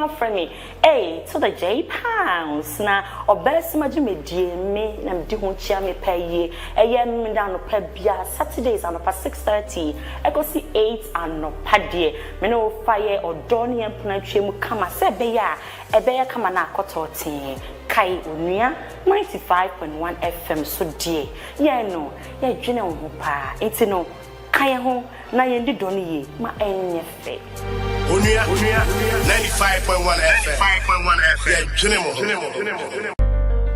my friend hey to the J pounds na obese majime die me na mdi ho chia me paye eye me da no pa bia Saturdays and for 6:30 e go see 8 and no pa die me no fire odoni empuna twemu kama se be ya e be ya kama na akototin kai Onua 95.1 FM so die ye no ye dwene ho pa enti no kai ho na ye ndi doni ye ma enye fe Onua 95.1 FM. 95.1 FM.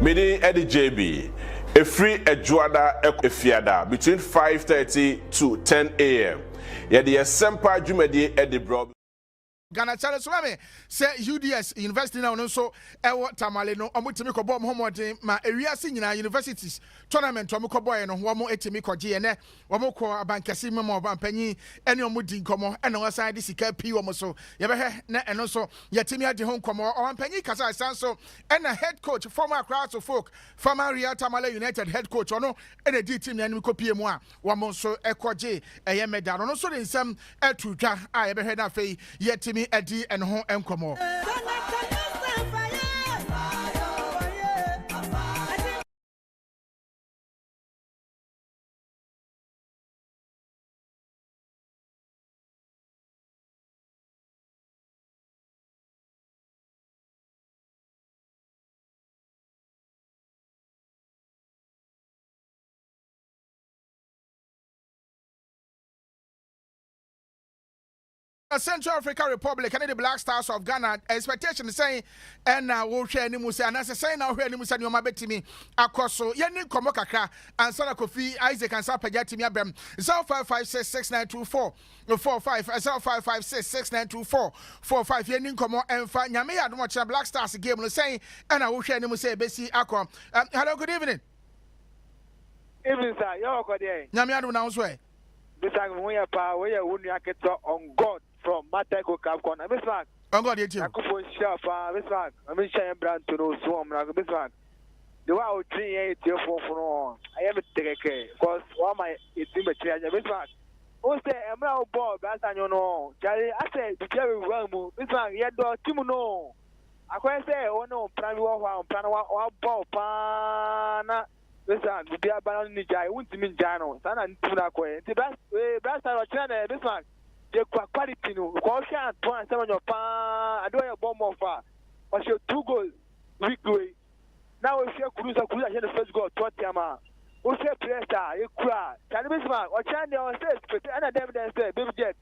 Meeting Eddie JB. A free Ejuada Efiada between 5:30 to 10 a.m. Yeah, the Semper Jumedi Eddie Bro. Ghana Charles Wame say UDS University now so ewo tamale no omutimi ko bom homodin ma ewiase nyina universities tournament omuko boy no wo mo etimi ko je ne wo mo ko abankase memo obanpanyi ene omudi nkomo ene wasan de sika pi wo mo so ye be he na eno so yetimi ade ho nkomo obanpanyi kasa san so ene head coach former crowds of folk former Real Tamale United head coach ono ene di team ene ko pie mu a wo mo so ekoje eye medal no so de nsam etutwa a ye be he na fei yetimi Eddie and home and come on. Central African Republic and the Black Stars of Ghana expectation is saying and we'll share any musa and as I say now here any musa you ma betimi akoso ye ni komo kakra and Sana Kofi Isaac and Sapa Jatimi Abem 05566924 45 05566924 ye ni komo emfa nyame ya admo cha Black Stars game no saying and I will share any musa besi akọ hello good evening Evening sir you are there nyame admo na so Bismarck Kwaku Sarpong we are Onua on God from Mateko Capcom. Bismarck. On God yet you. Akufo Shafa Bismarck. I mean Shine Brand to know so Bismarck. The wow 3 8 4 no. I am take because one my team Bismarck. O say emra ball that you know. Jare I say the Jerry Ramu Bismarck ye do team no. Akwa say o no plan wa ball pa na Bismarck we be about ni jai won't mean jano sana ntuna ko e best or channel Bismarck the quality no ko sha ton say on your pa ado your bomb of or show 2 goals weekly now we share cruise the first goal Tottenham we share pressure e kura can Bismarck or channel on stage and evidence baby jet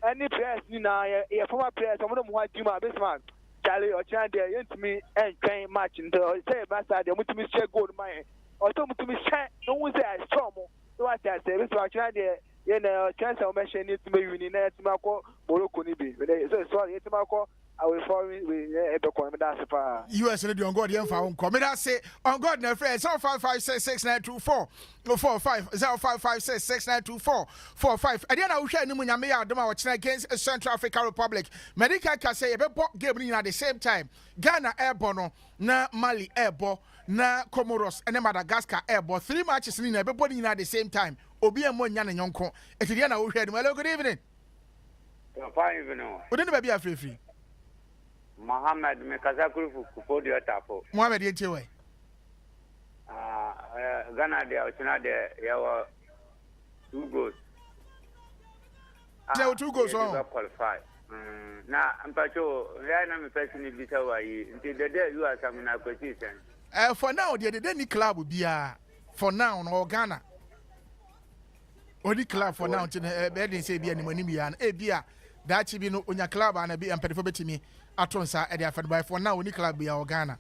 any press ni na e former press omo mo adima Bismarck Charlie or channel there yentimi en match ndo say basta there mutimi share goal my or to me shine no one say I strong no what I say this actually there you know chance I mention it to me winning na to mako Morocco ni bi so sorry it mako I will follow we e be ko me da sepa US radio on God yen fa won ko me da say on God na friend 05566924 45 05566924 e dey na wo hwa ni mu nyame ya adom a wo kina against Central African Republic medical ka say e be game ni at the same time Ghana airborne no na Mali airborne na Comoros and Madagascar airborne 3 matches ni na everybody in at the same time obi e mo nya na nyonko etidi na wo hwa ni hello good evening fine evening we dey be free Mohammed Mekazakuru Kupodio Tapo. Mohammed Yechewe. Ghana de Ochina de yawa 2 goals. There were 2 goals on. Qualify. Na ampacho yana me person bi tawayi. Until the day you are some na question. For now the any club bia for now no Ghana. Only club for now until be dey say bia ni mani bia na e bia that bi no onya club na bi ampedefo betimi atonsa e dey afed by for now only club bia Ghana.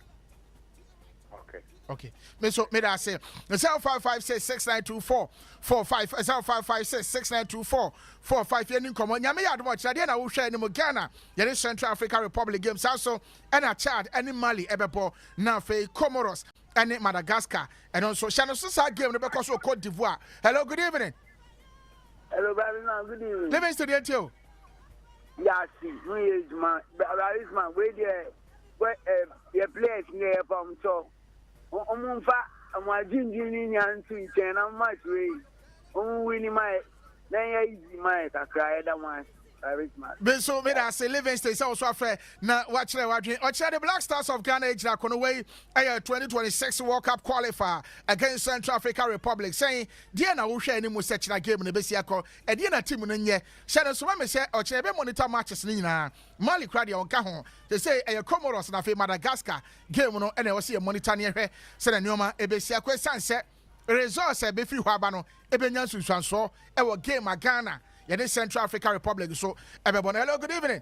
Okay. Me that say 05566924 45 05566924 yenin komo nyame ya admo kira de na wo hwa ni mo Ghana ye Central African Republic games also and a Chad and Mali ebebo na fe Comoros and Madagascar and also Shano Susa game no because of Cote d'Ivoire. Hello, good evening. Hello, baby, good evening. Living studio too. Yeah, see, no is man, where the players near from so Omunfa, I'm a ginger and sweet and I'm much way. Winning my then easy my cry that one. Be so me that say Livingston say also afre na watch the Black Stars of Ghana ejina kono way 2026 World Cup qualifier against Central African Republic saying dia na wo hwe ani mu se kina game na be sia ko e dia na team no nye hye so me say o kire be monitor matches ni nyina Mali crowd ya onka ho they say Comoros na fe Madagascar game no e na wo say monitor ne hwe se na nyoma e be sia ko sanse results e be free ho aba no e be nyan sunsuanso e wo game a Ghana the Central African Republic. So, everyone, hello, good evening.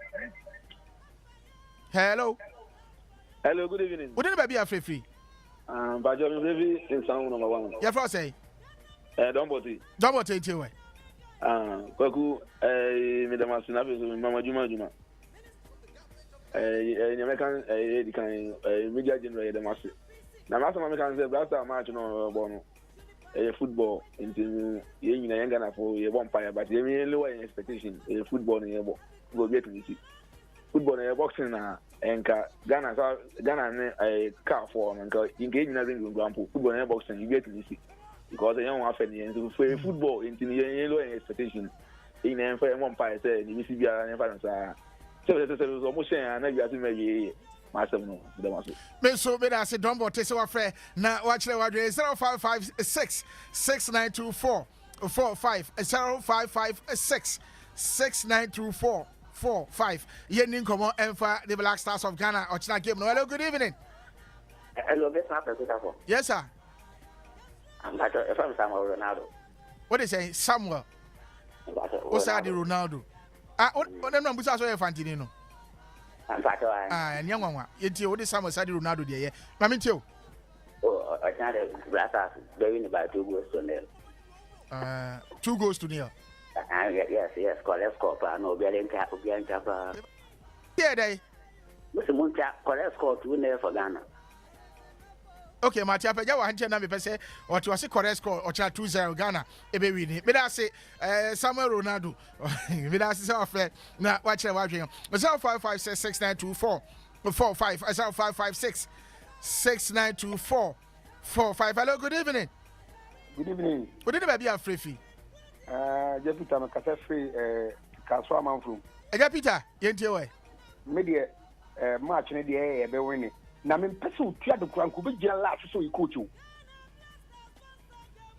Hello. Hello, good evening. What did baby free? But you're very in sound number one. Yeah, for say. Don't take away. Kwaku, Madam Asinafi, Mama Juma. In American, media general, the master. Now, Master American said, last time, match no bono. Football into Ghana for a vampire, but you mean lower expectation. Football in a box. Go get me. Football in a boxing and Ghana a car for and engage in a ring example. Football in a boxing, you get me. Because a young offender for football into lower expectation. In a vampire said, you see, so it was almost saying, I never maybe. Me so me da say don bote say wa frɛ na wa kyerɛ wa dwe 0556 6924 45 0556 6924 45 Yenin komo emfa the Black Stars of Ghana ochina game no. Hello, good evening. Hello, Bismarck Kwaku Sarpong. Yes sir. I'm from Samuel Ronaldo. What is say Samuel? What's that Ronaldo? What no busa so e fantini no. Nyanwa yeti wo de Samuel Sadi Ronaldo de ye mami tio I can't blast very by 2 goals to nil. 2 goals to nil. Yes, correct score no be len cap yeah dai Muslim correct score 2-0 for Ghana. Okay, Matia Peja wa hanche na me pese o to se correct score o cha 2-0 Ghana e be win. Me da say Samuel Ronaldo. Me da say offer na wa kire wa dwen. 05566924 45 0556 6924 45. Hello, good evening. Good evening. What did baby afrefi? Peter Makasa free Kaswa Manfru. Peter, yentie we. Media match ne de e be win. Na me pese otua do kran ko be gina la so e coach o.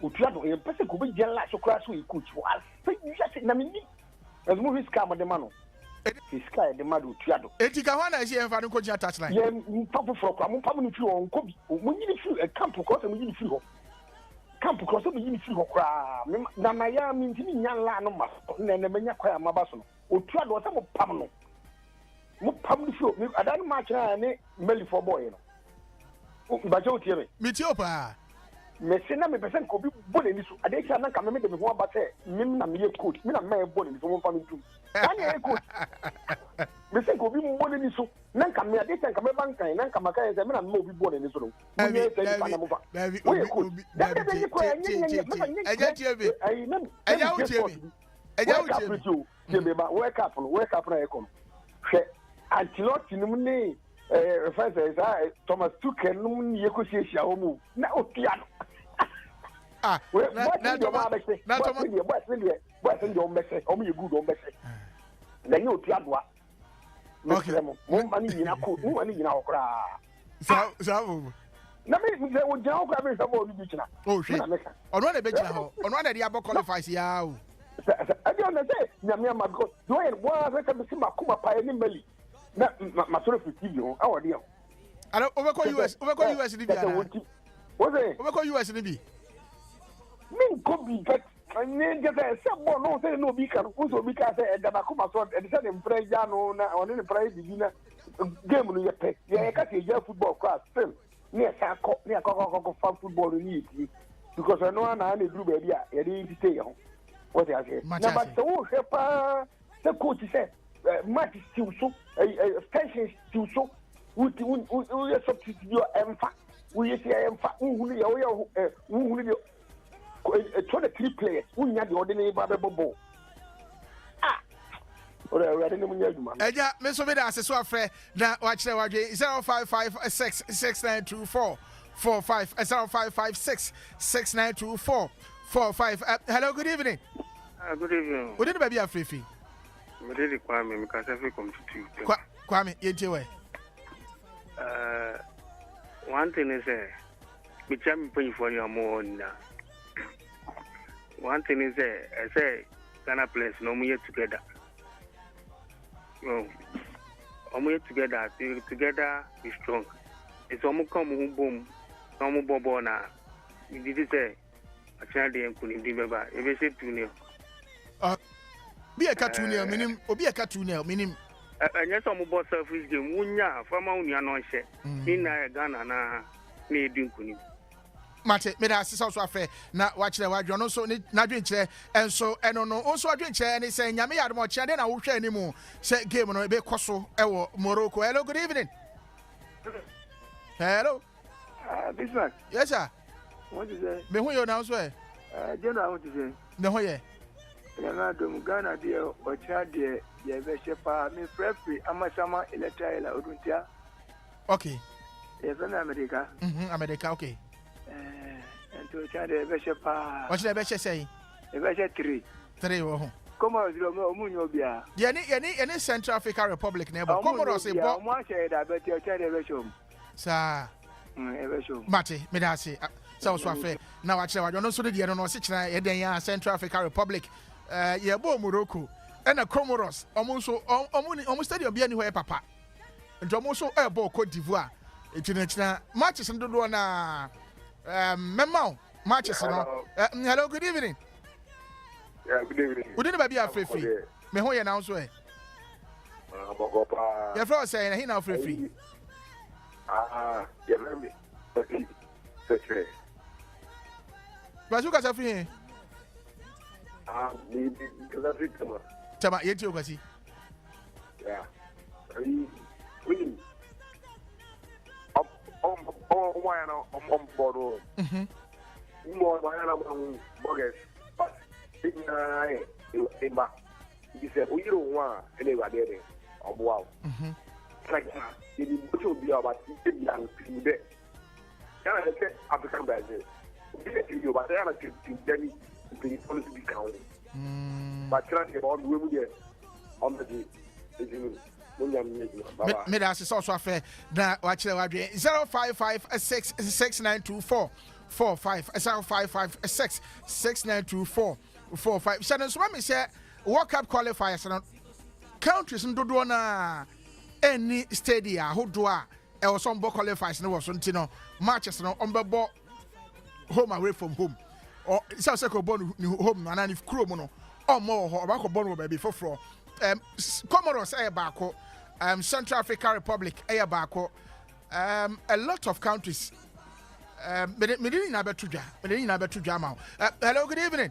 Otua do e pese ko be gina la so kra so e coach o. Ase na me ni. Ezmu riska ma de ma no. Riska de ma do otua do. Enti ka ho na ese en fa no coach touchline. Ye mpapo fro kra mo mpapo no fi o nko bi. Mo nyini fi camp ko so mo nyini fi ho. Camp ko so mo nyini fi ho kra. Na na ya mi ntimi nya la no ma. Na na menya kwa ma ba so no. Otua do so mo pam no. Mo pam ni show me adan match na ne meli for boy no ba je otie me tie opa me se na me pesen ko bi bole ni so ade kya na ka me de me ho ba se mim na me ye coach me na me bole ni so mo pam ntum anya ye coach me se ko bi bole ni so na ka me ade kya ka me ban kan na ka maka ye se me na me obi bole ni so no mo ye se ni pa na mo fa wo ye coach da be ni ko anya tie be anya wo tie be anya wo tie be ba wake up na e ko hwe Antilote num ne reference Thomas Tuchel num ne yekosia homu na otia no na Thomas boy send your message o me good on message na you otia doa okay mo mani nyina ko mo mani nyina okra sa na me se wo jina okra me se mo bi china oh hwe ono na be china ho ono na dia bo qualifies ya o ade on say nyame ma go do e bo ase ka bi ma kuma pa ni mali na ma sort of TV ho awode ho ara obeko US ni bi ara wo say obeko US ni bi min ko bi but ne get say bo no say no bi kan wo so bi ka say e da ba kuma so e say dem play ja no na oni ni play bi na game no ye pe ye ka say ja football class still ne sa ko ne ko fan football ni yi because no na na group e dia ye dey stay ho what I say na but so shepa the coach say match still so extension still so we substitute your emfa we say emfa uhunu ya we uhunu de 23 players unya de ordinary babebo ora ora ne munya duma eja me so be da aseso afre na wa kire wa dwe 0556 6924 45 0556 6924 45 hello, good evening. Good evening. What did baby afrefi? Medeli Kwame, because I feel come to Kwame, you one thing is, which I'm paying for your more now. One thing is, I say, Ghana players no more together. No, more together, together is strong. It's almost come boom, almost bobo now. You did say, I can't be remember. If you say 2-0. Be a cartoon, minimum, or be a cartoon, minimum. And yes, I'm about selfish game. Wunya, from Onua no share. In Ghana, na me Dunkuni. Mate, me da sis also afa na wa kire wa dwo no so na dwenkyere enso eno no also adwenkyere ne say nyame yade mo kire na wo hwe animu say game no be koso ewo Morocco. Hello, good evening. Hello. Bismarck. Yes sir. What is it? Me hu yo na so General, what is it? Me hu ye. Na do Ghana dia o cha dia ye be shepa me free amasama electrical oduntia. Okay. Yes, in America. America, okay. And to cha dia be shepa. What should I be say? E be she 3. 3 oh. Comoros lo munyo bia. Any Central African Republic neighbor. Comoros e bo. Mo share da be ti cha dia be show. Sir. E be show. Mate, me da say. So afa na wa kire wa no so de no no se kire e den ya Central African Republic. Ye bo Morocco. And a Comoros, almost stadium be anywhere, papa. And also a ball Cote d'Ivoire. It's matches and do na memo matches. Hello, good evening. Yeah, good evening. We didn't be afraid. Me who you now so? Your friend saying he now free. Yeah, let me. Okay. But you guys are free. Tama yeti okasi. Yeah. We why now board. More why now bogus. He said we don't want anybody there. Wow. Like it would be about young people there. Can I say African Brazil? You but I have to Denny the policy be counted. But trying to about women here on the me da is also fair. Na watch the 05566924445 05566924445. Shannon so me say World Cup qualifiers no countries ndo na any stadia hodoa e was on qualifiers no was ntino matches no on bebo home away from home. Or South Africa born home and if Chrome no or more or back born baby for Comoros Ayabako, Central African Republic Ayabako, a lot of countries. Medellin Abetuja. Hello, good evening.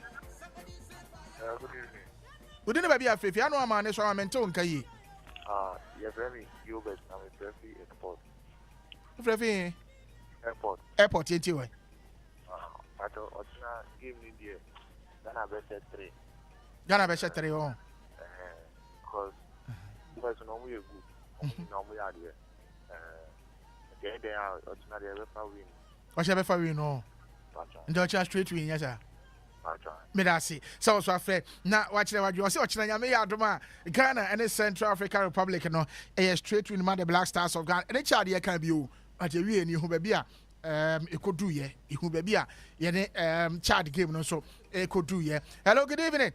Good evening. We didn't be afraid. I know a man is on mental Kayi. Yes, very Gilbert, I'm a Prefi airport. Prefi airport, yet you. I don't give me the Ghana Besset 3. Ghana Besset 3, oh. Because there's no way good. No way out here. They are ordinary ever win. What's ever win, no? Don't you straight win, yes, sir. Medasi. So afraid. Now, watch the what you see. Watching Yadoma, Ghana and the Central African Republic, no, a straight win, the Black Stars of Ghana. And the child here can be you. At a real new baby. It could do ye. It could be a child game, no, so it could do ye. Hello, good evening.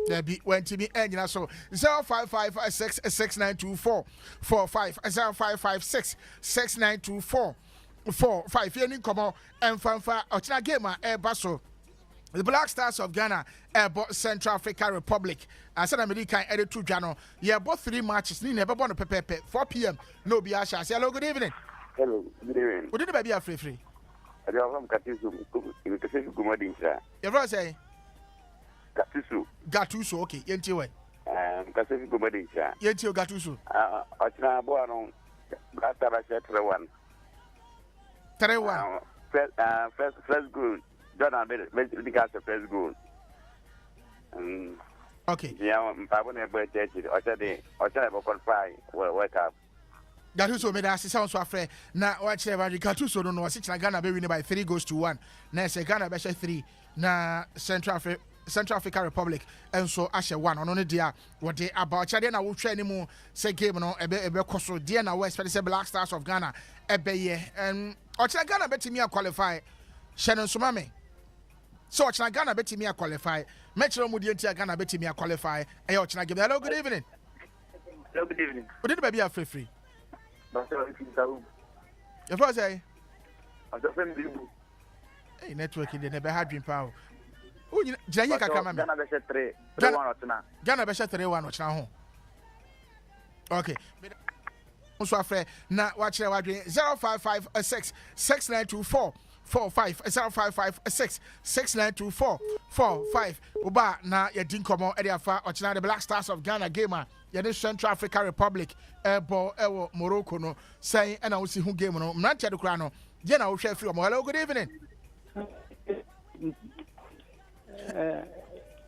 There be when to be ending so 0556692445 0556692445. Any come on and fanfa ochina game a basso. The Black Stars of Ghana bought Central African Republic. I said American edit to Jano. Yeah, both 3 matches. Ni never born a pepe 4 p.m. No be asha. Say hello, good evening. Hello, good evening. What did the baby free? I don't have Katisu. You can say good morning, sir. You say Gatuso, okay. Yenti way. Kasi good morning, sir. Yenti Gatuso. Ochina boano. Gatara Trewan. Trewan. First goal. Don't have it because the first goal. Okay. Yeah, I'm going to qualify World Cup. Gatuso made us sound so afraid. Now, watch the Gatuso don't know. 6 Ghana be winning by 3 goals to 1. Now, say Ghana be 3. Now, Central Central African Republic and so Ashe one on dia what they about Chade na wo hwe animu say game no ebe koso dia na we expect say Black Stars of Ghana ebe ye and Ochina Ghana betimi qualify Shannon Sumame so Ochina Ghana betimi qualify Metro mu dia Ghana betimi qualify e Ochina game. Hello, good evening. Hello, good evening. What did baby free But your first say hey network in the never had dream power. Oh, Jaya Kakama. Ghana be 3-1 Ochina. Ghana be 3-1 Ochina ho. Okay. So afre na watch na wadwe 0556 6924 45 0556 6924 45 Oba na yedin komo e dey afa Ochina the Black Stars of Ghana game yede Central African Republic ball ewo Morocco no say na wo si hu game no mranche de kra no je na wo hwe free. Hello, good evening.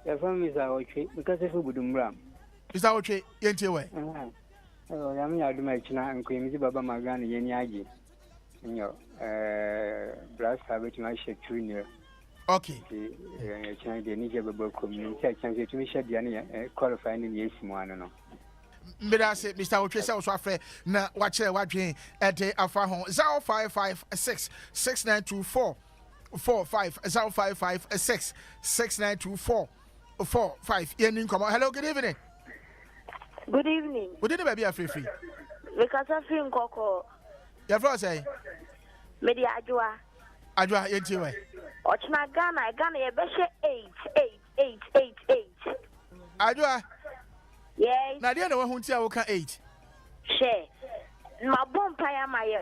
Your family is our tree because if we do mram. Is our tree yente we? Oh, I mean, I do my china and cream Baba Magana Yeniagi. In your brass habit, my share junior. Okay. China, the Niger Babo community, I can get to me, Shadiani, qualifying in yes, one. Mr. Otresa also afre na watch at the Afahon 0556 6924 45 0556 6924 45. Hello, good evening. Good evening. What did baby free? Because I feel Coco. Your first say? Media Adwa. Adwa, yetiwe. Ochina Ghana, you beshe 8. Adwa. Yes. Na dia na who ntia wo ka 8. Share. Ma bompire my.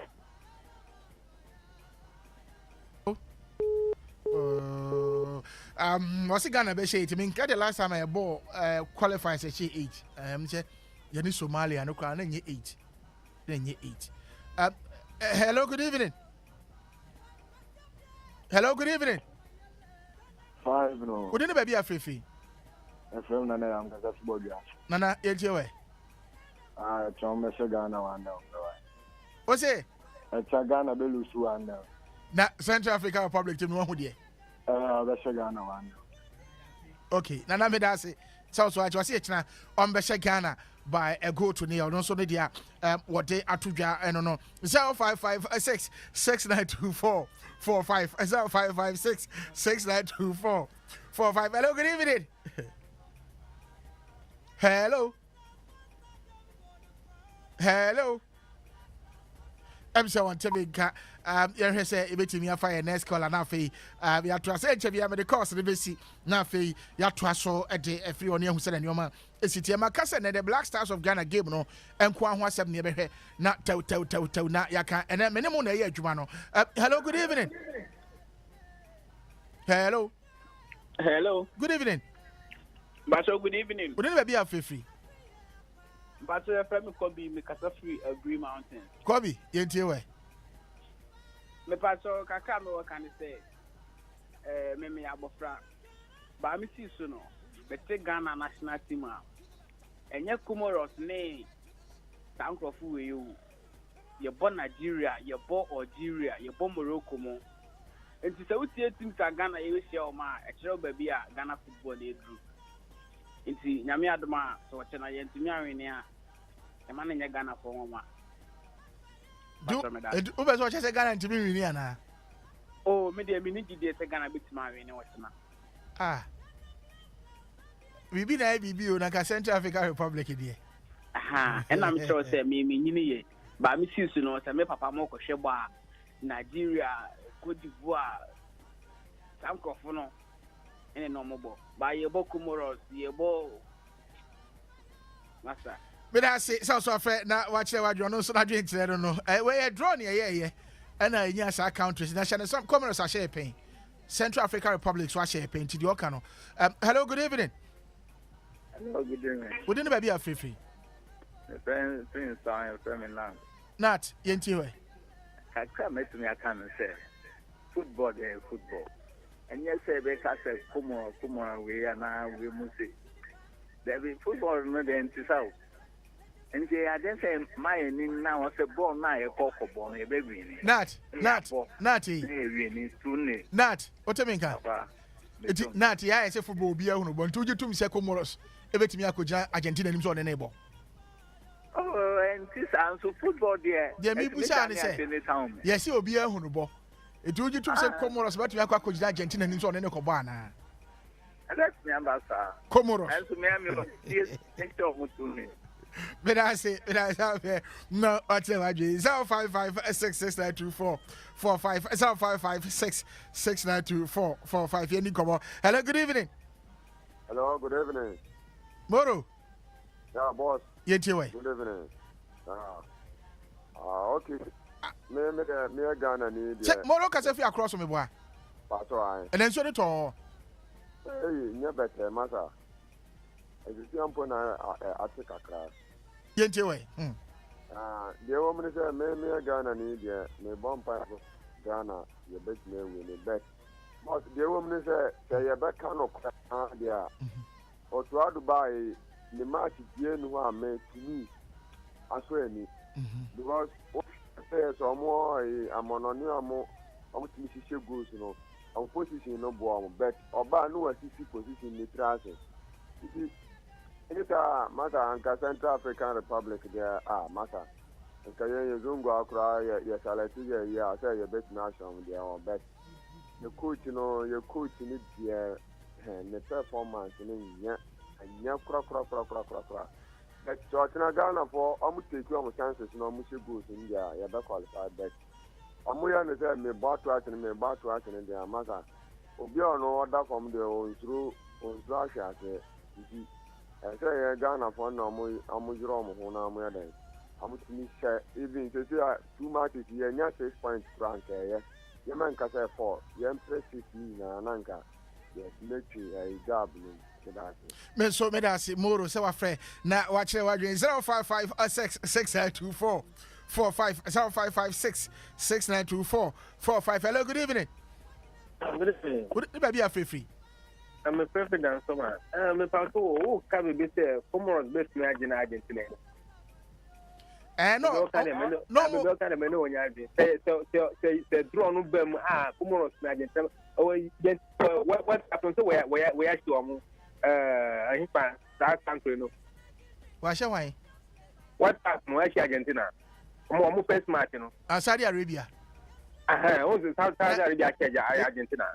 Was it Ghana beshe 8? I mean, the last time I bought qualifies say 8. Say yani Somalia no kwa na 8. Then 8. Hello, good evening. Hello, good evening. 5 no. What did the baby free? FM Nana am kasa football bia. Nana yejewe. Chome se Ghana wanda. What's it? Ghana be lose wanda. Na Central African Republic team no hu de. Be se Ghana wanda. Okay, Nana me da say so I was say china on be Ghana by a goal to nil. No so no dia what they atudwa no 0556 6924 45 0556 6924 45. Hello, good evening. Hello. I'm so want to be you say ebetimi afa ye next call na fe ya to say enche bia me the course the besi na fe ya to so e de afri oni ahu se na nyoma esiti ma kase na the Black Stars of Ghana game no enko aho asem ne behwe na taw na ya kan ene me ne mo na ye adwuma no. Hello, good evening. Hello. Good evening. Baso, good evening. We didn't be free. Baso, your friend Kobe, me kasa free Green Mountain. Kobe, yenti we. Me paso kaka me what can say? Me abofra. Ba me si so no. Me take Ghana national team a. Enye Comoros ne Sankrofu we you. You born Nigeria, you born Algeria, you born Morocco mo. Enti se utie team sa Ghana ye share o ma e kire baby a Ghana football dey do. Enti nyame adoma so chena ye ntimi awene a e ma na nye Ghana for one. Do ube so chese Ghana ntimi wini ana. Oh, me dey me ni gide se Ghana bitima awene wo chena. Bibi na bibi o na ka Central African Republic die. Aha, and I'm sure say me nyini ye. Ba me si so no say me papa mo ko hwebo a Nigeria, Cote d'Ivoire, Sankofo no ene no mo bo. Ba ye bo Comoros, ye bo Masa. Me da say so afre na wa kire wa dwo no so na dwen kire no. We draw ne ye and nya sa countries na share some Comoros a share pen. Central African Republic so a share pen ti di oka no. Hello, good evening. Hello, good evening. We didn't baby a free. The friend sign from land. Not yenti we. Kakra met me can say football is football. And yes, say be ka say come on we na we must say. There be football no dey enti sao. And say I don't say my ni na o say ball na e kokko ball e be win. Not. E win ni tune. Not. What you mean ka? Eti na ti ya say football bi ehunu bo nti ujitum se Comoros ebetimi akoja Argentina nim so ne nebo. Oh, and this answer football there. There me busa ne say. Yes, obi ehunu bo. Eti ujitum se Comoros betimi akoja Argentina nim so ne kobo ana. That's me ambassador. Comoros. And to me am yes, next of me. But I say, no, whatever. 055-6692445 055-6692445. Any come? Hello, good evening. Hello, good evening. Moro. Yeah, boss. Yeti way. Good evening. Okay. Me Ghana need. Check Moro ka se fi across me boy. Pato ai. And then so the to. Hey, nya better matter. Esi ampo na atika kra. Yenti way. The woman say me Ghana need me bompa Ghana you bet me win bet. But the woman say you bet can no there. Or to Dubai the match die no a me to me aso ni. Because say some more amononi amo to see goals no. On position no bo bet oba no assist position ni trase. It's a matter and Central African Republic there matter. And you zungo akra ya salati ya say you bet nation there or bet. The coach your coach need the performance in ya and ya kra. But so Ghana for almost take your chances no much goals in there ya be qualified bet. Amuya ne say me back to in there matter. Obi ono order from the through Russia say I say Ghana for no amujiro mo na mo yaden. Amutimi share even say 2 matches here nya 6 points rank here. Ye man ka say 4. Ye impressive na nanka. Yes, make a job ni. Me so me da si Moro say wa frɛ na wa kyerɛ wa dwen 055-6692445 055-6692445. Hello, good evening. Good evening. Good evening, free. I'm a president summer. I'm a Paco, can be say Comoros best match in Argentina. No, kind of menu on Yardi. Say, draw no bem, Comoros Argentina. Oh, yes, what happened to where you are? I think that country, no. Why? What happened to Argentina? More first match, you know. Saudi Arabia. Also South Arabia, Argentina.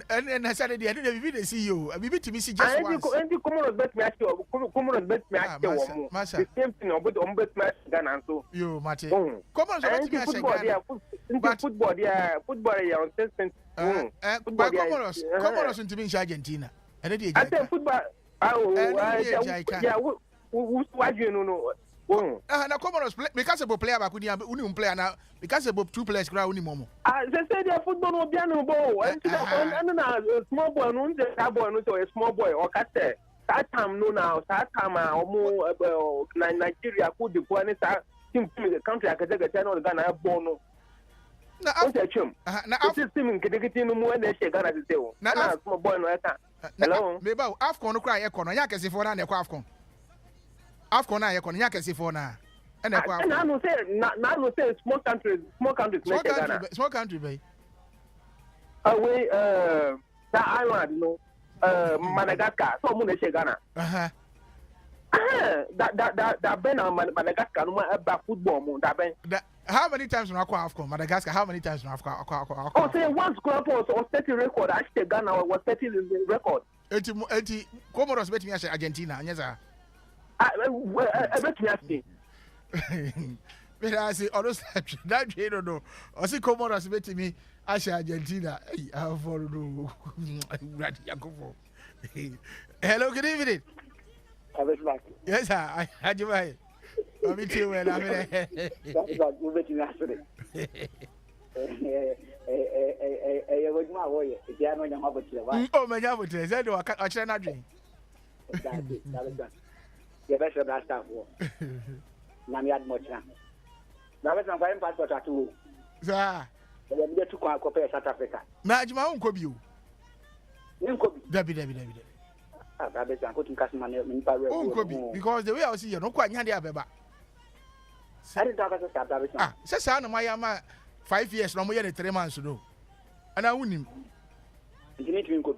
And I said, I didn't even see you. I be to me see just once. And you Comoros best match, Comoros best match, the same thing about the best match Ghana. So you, Mate. Comoros best match football, on 10 Comoros into me Argentina. And it is football. What you know? Na Comoros because of player ba kuni uni player na because of 2 players kra uni momo. They say their football no bia no ball. And na small boy no that boy no a small boy or kate. That time no now, that time omo Nigeria could deploy any team the country akete no Ghana ball no. Na after na after team nkete no mo na she Ghana say o. Na small boy no eta. Hello. Me ba Afcon no cry e kono nya kese for na e kwa Afcon. Afcon na ye kono nya kese for na. And I no say small countries make Ghana. Small country bay. Away that island no Madagascar so mo na she Ghana. That ben Madagascar no about football mo that ben. How many times na kwa Afcon Madagascar? How many times na Afcon? Oh, say once club or 30 record. Actually Ghana was 30 record. 80 Comoros bet me Argentina. Anyesa. Bet me asking. But I say honestly that you don't know. I see Comoros bet me Argentina. I follow. Hello, good evening. Yes, sir. I do right. Me too. Well, I mean, that's about moving to Nashville. Oh, my God, what is that? I try not drink. The best of that stuff. Namiad Mocha. Now, let's not buy passport at all. Sir, we get to compare South Africa. Now, my own could you. Debbie. Because the way I see you, no quite handy. I didn't talk about South Africa. Says my 5 years, no more than 3 months ago. And I wouldn't. You need to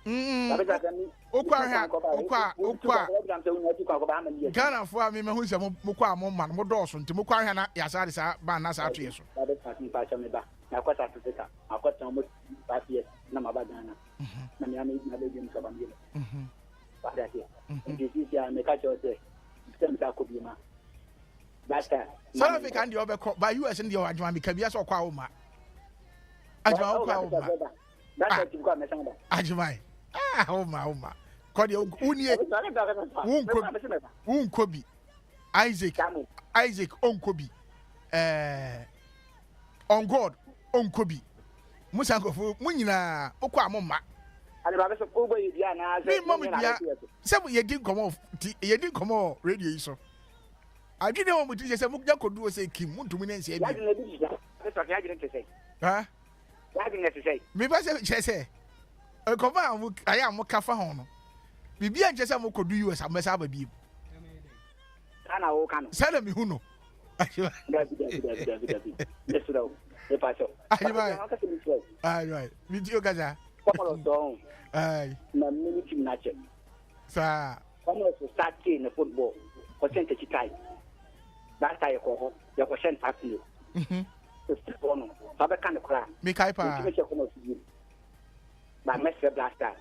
Ghana for me who is a Mukwa man, Modos, to Mukwa, Yasari, Banas Atries. I got to take up. I got almost 5 years. Namabagana. Namiami, Nabadium Sabamil. But that here. This is a Mekacho day. Stemta could be ma. That's that. South Africa and the other by US and the Ajman because yes or Kwauma. Ajman. That's what got Messanga. Ajmai. Homa. Kodia Unie. Unkobi. Isaac Onkobi. On God. Onkobi. Musanko Munina Okwamoma. And the Babes of Uber, Diana, some you didn't come off radio. So I didn't know what you said. Mukja could do a say Kim Muntumin say. That's what I didn't say. Huh? I didn't say. Maybe I say, a cover I am Mokafa Hono. Bibi and Jessa could do you as a mess up a beam. Send me who know. Right. Video Gaza. Aye. Na minute match. Sir. Come on to start in the football. Percentage time. That's how you call your percent factor. One. Have a kind of crap. Make I pa. But Messi blaster.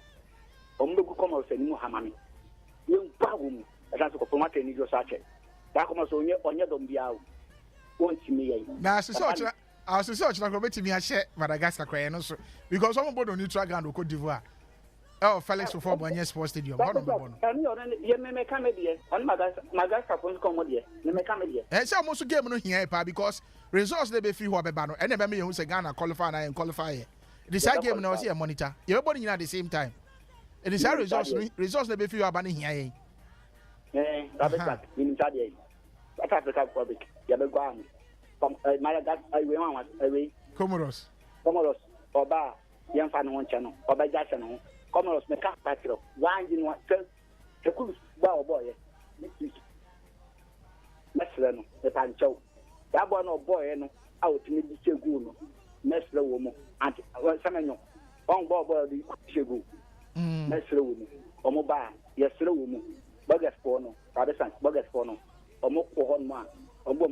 Ombu come out and Muhammad. You boom. That's a format in your sachet. That comes on your dombia. Won't me. Now, so I was research like going to me a share Madagascar crying also because someone on neutral ground Cote d'Ivoire. Oh, Felix for Bonnier Sports Stadium. You may come here on Madagascar come here. You may come here. And some also game no here because results they be free who be and never me who say Ghana qualify and qualify. This game now see a monitor. Everybody at the same time. It is our results they be free about here. Robert, in Saturday. South Africa Republic. You be gone. Comoros. Oba, young fan one channel, Oba Jackson, Comoros, make up patrol, winding one, the cool boy, Messlano, the pancho. That one or boy, out to meet the Cheguno, Messler woman, and Samano, on board the Chegu, Messler woman, Omoba, yes, woman, Buggers Porno, Radisson, Buggers Porno, Omoko Honma, Omo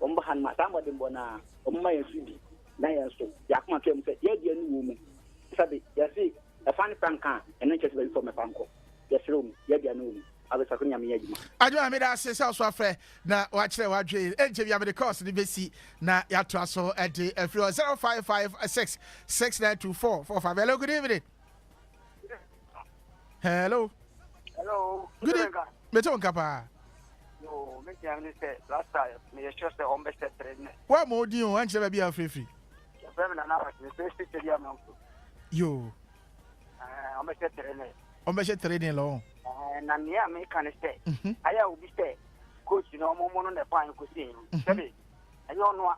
Ombahan Matama de Bona, Oma and Sudi, Nayan so, Yakma came said, Yet, you woman. Sabi, Yasi, a funny pancan, and then just wait for my panco. Yes, room, yet, you know. I was talking to me. I don't have that sense also fair. Now, watch the watch. You have the cost of the BC. Now, you have to also at the 0556 6924 45. Hello, good evening. Hello. Good evening. Beton Kappa. No, me say last time me just the on best train. What more do you want to be a free? Yo. On best train. On best train long. Na me can say. I will be say coach no more on the fine cuisine. Sabi. I don't know.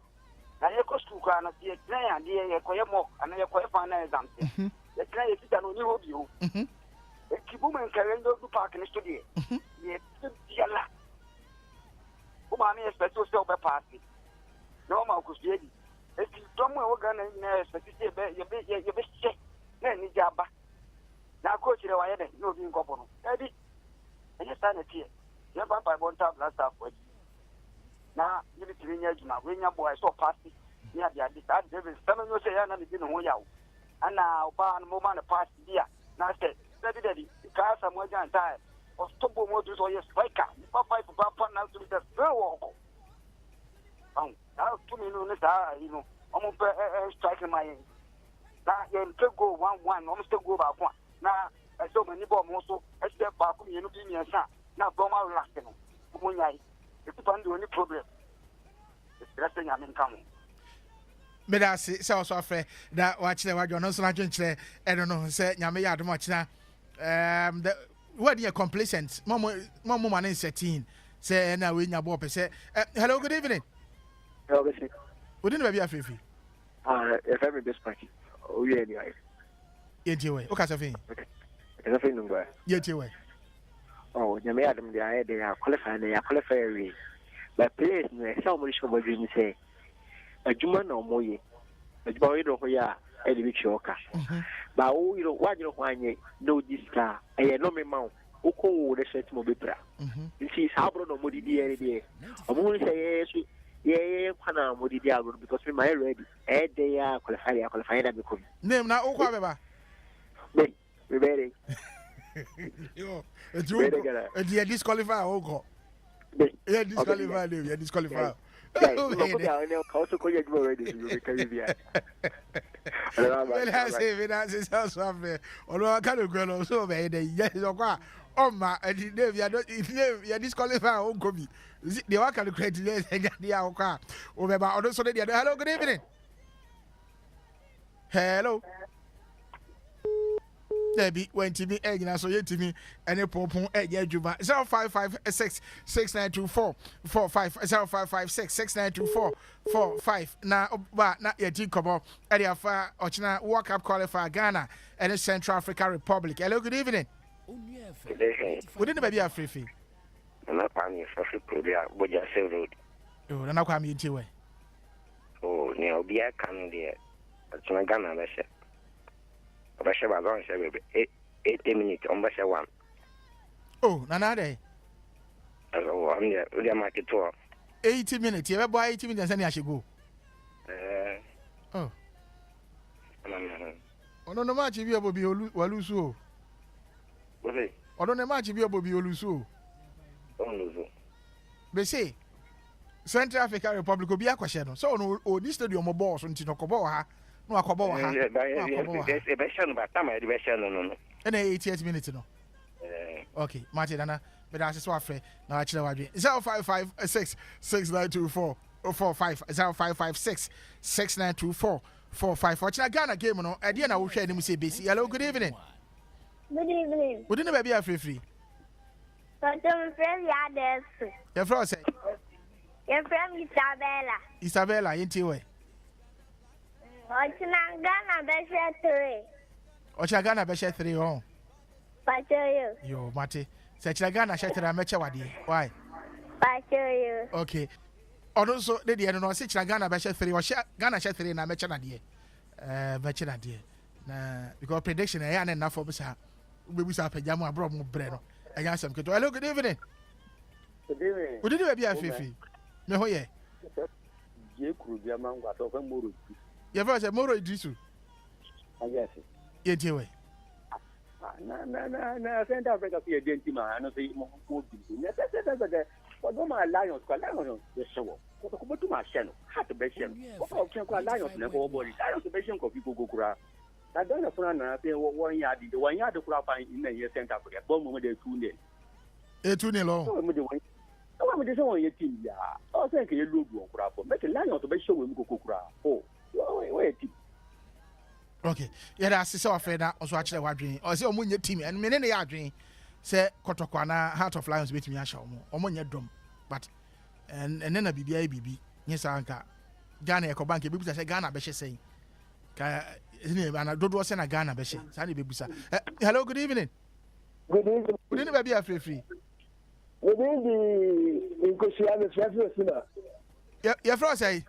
Na ye ko school ka na tie train ade ye ko ye mock and ye ko ye final exam. The train is no new hobby. Kibu men carrying do park in studio. Ye yalla. Umami expect to sell by party. No more could be. If you don't know what Ghana expect to say, you be check. Then you jab back. Now, coach, you know, I had no being governor. Eddie, and you stand it here. You have by one time last half. Now, you be 3 years now. When your boy saw party, near the other, there is 7 years and I didn't know you. And now, ban moment of party here. Now, I said, Daddy, the cars are more than time. Or stop more to your spiker. Papa, now to the walk. Now, 2 minutes, you know, almost striking my end. Now, you can go 1-1, almost go back 1. Now, I saw many bomb also, I step back, you know, give me a son. Now, bomb out last time. When I, if you don't do any problem, it's the thing I'm in coming. But I say, so fair that watch the wagon, no, so I don't know, say, Yamaya, too much now. What are you complacent? Mama, 13. Say, now we know Bob. Say, hello, good evening. Hello, wouldn't be a free. If every Bismarck. Oh, yeah, yet you way. Okay, Safi. It's a thing. Yet you way. Oh, you may have them, they are qualified. But please, so much of what you say. A Juma no more. A boy, and the Michoka. But you know, what you want, no disca, and no me mount. Oko the set mobile. You see, Sabro no Modi any day. I won't say yes, Pana Modi Diablo because we might ready. They are qualified at the court. Name now, Oka. We ready. Yo, you disqualify Oko. Yeah, disqualify you. Yeah, disqualify. Also, call you already. Well, I say, that's his house of me. Although I can't go so bad, yes, or oh, my, and you are disqualified. Oh, go be. The work can create the Oka. Oh, about also the other. Hello, good evening. Hello. Debbie went to me, egg, and so you to me, and a popon egg, Juba 0556 6924 45 0556 6924 45. Now, but not yet, Jacob, Eddie Afar, Ochina, World Cup qualifier Ghana, and the Central African Republic. Hello, good evening. We didn't be a free fee. I'm not planning for free program, but just say road. Oh, and now come into way. Oh, near be a cannon there. That's my Ghana, I said. I was on 80 minutes on Basha 1. Oh, Nana, oh, I'm the market tour. 80 minutes, you ever buy 80 minutes and I should go. Oh, no, no match if you will be Waluso. I don't know much if you will be Oluso. They say Central African Republic will be a question. So, no, this stadium of boss on Tinokoboa. No, I cover there's a version, but I'm a version. No, and 88 minutes. No, okay, Martin, but that's what I now actually 0556 6924 45 0556 6924 45. Watch that Ghana game. No, at the end I will share them say busy. Hello, good evening. Good evening. We didn't be a free. But I'm from Yades. Your friend said, you're from Isabella. Isabella, into way. Ochina Besha 3. Ochina Besha 3 on. Pacho you. Yo, Mate. Say Ghana Shatera Mecha Wadi. Why? Pacho you. Okay. Also, the dear no say Ghana Besha 3 or Ghana Shat 3 na Mecha Nadia. Mecha Nadia. Because prediction I enough for Bisa. We was up a Yama Bromo Breno. I asked him, hello, good evening. Good evening. What did you be a fifi? No, yeah. You could be a man got over more. Your first a Moro Idrisu. Yes. Yet you way. No, send out a gentleman. I don't say more. But no, my lions, the show. What to my channel? How to best him. What lions never body. I don't best him for people go cry. I don't know for I say 1 yard, the 1 yard to crop in the year Central Africa. Bomb with the 2 nil. A 2 nil. Oh, I'm just on your team. Yeah. Oh, thank you. Look, crap. Make a lion to be show him go cry. Oh. Okay, yeah, that's so afraid that also actually what dream. Or say on your team and many are dream. Say Kotokwana Heart of Lions with me a show on your drum. But and then a BBI, yes, Anka Ghana Kobanki, people say Ghana Beshe saying, and I don't want to send a Ghana Beshe. Sandy Bibusa. Hello, good evening. Good evening. We didn't be a free. We didn't be in Kosia, your friend say.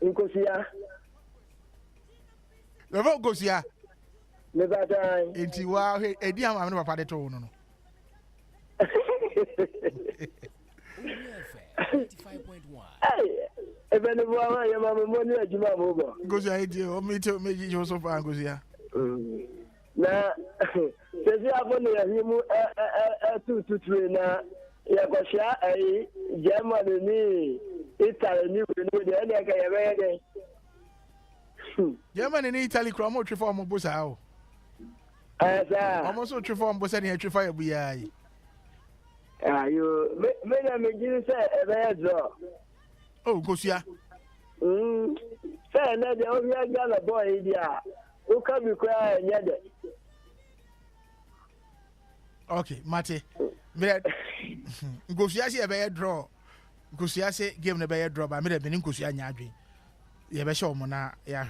In Kosia. The vote goes here. Never die. Into wow, a dear man of a party to no. If anyone, your mamma, money, you have over. Goes idea, or me to make you so far, goes here. Now, says you have only a him 2 to 3 now. Yakosia, a German, Italy, new, the other. German in Italy, Cromwell, Triform Busa. I'm also Triform Busa and Trifire BI. You made me say a bad draw. Oh, Gosia. Say, now the only Ghana boy, yeah. Who can be crying yet? Okay, Mate. Gosia see a bad draw. Gosia say, give the bad draw by me, Benincosia Yadri. You be sure mona ya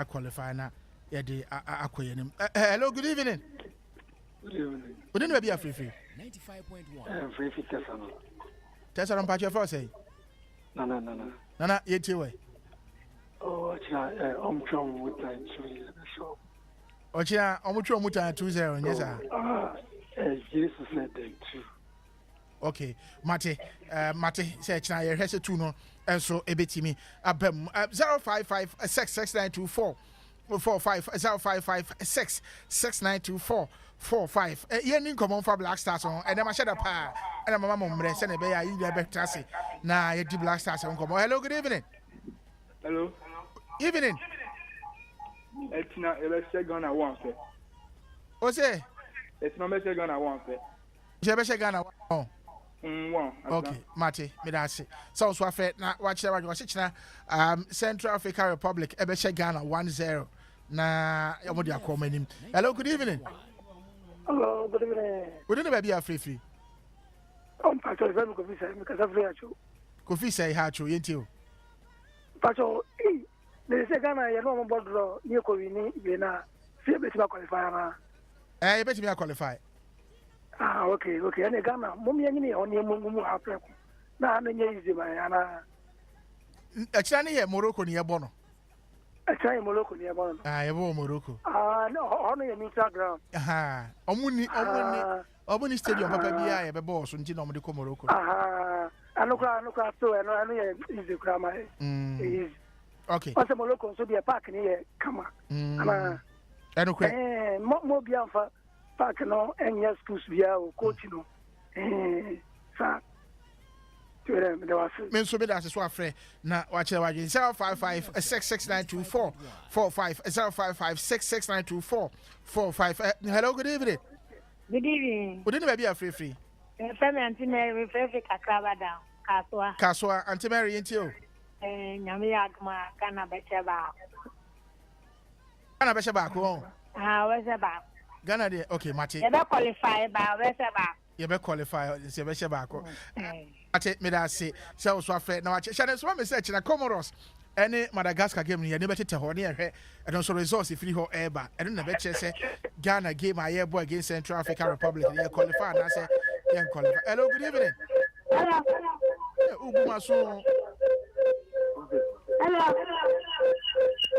qualify na ya de akoye nim. Hello, good evening. Good evening. We didn't be a free 95.1. Free Tesano. Tesano patch your first say. No. Nana yeti we. Oh, I'm trying with that 2 shop. Ochia, omucho muta 20, yes sir. Jesus said that too. Okay, Mate, say china ye hese 2 no enso ebetimi abem 055 66924 45 055 66924 45 ye nin common for Black Stars on and ma sheda pa and mama momre se na be ya yi be trase na ye di Black Stars on come. Hello, good evening. Hello. Evening. It's not a Ghana one fe. O say? It's not a Ghana one fe. Je be she Ghana one. One. Okay, Mate, me da se. So afa na wa kire wa china Central African Republic e be she Ghana 1-0 na yomodi akomanim. Hello, good evening. Hello, good evening. We don't be free. Pacho, very Kofi say because of Riacho. Kofi say ha cho yenti o. Pacho, they say Ghana you know about draw near Kovini na see betima qualify na. You bet me qualify. Okay. And Ghana, mum yanni on your mumu after. Na na nye easy man ana. Achani ye Morocco ni ebono. Achani Morocco ni ebono. Yebo Morocco. No, on your neutral ground. Omuni stadium papa bia ye bebo so nti na omde ko Morocco. Anokra so eno ye easy krama. Okay. What's Morocco so be park ni ye kama. Ana enokra. Mo bia fa park no enya schools bia o coach no. Sa men so be that so afre na wa kire wa 055 66924 45 055 66924 45. Hello, good evening. Good evening. We didn't be free. Family Auntie Mary, Frederick Akraba down. Kaswa, Auntie Mary, into you. Nyami Agma, Ghana Bechaba. Ghana Bechaba, where's the back? Ghana, okay, Mati. You better qualify, but where's the back? You better qualify, it's a Bechaba. I take me that say, so afraid. Now, I challenge one message in a Comoros. Any Madagascar game you never take a here and also results if you ho eba. I don't know bet say Ghana game a year boy against Central African Republic. They qualify and I say they qualify. Hello, good evening. Hello. Ubumaso. Hello.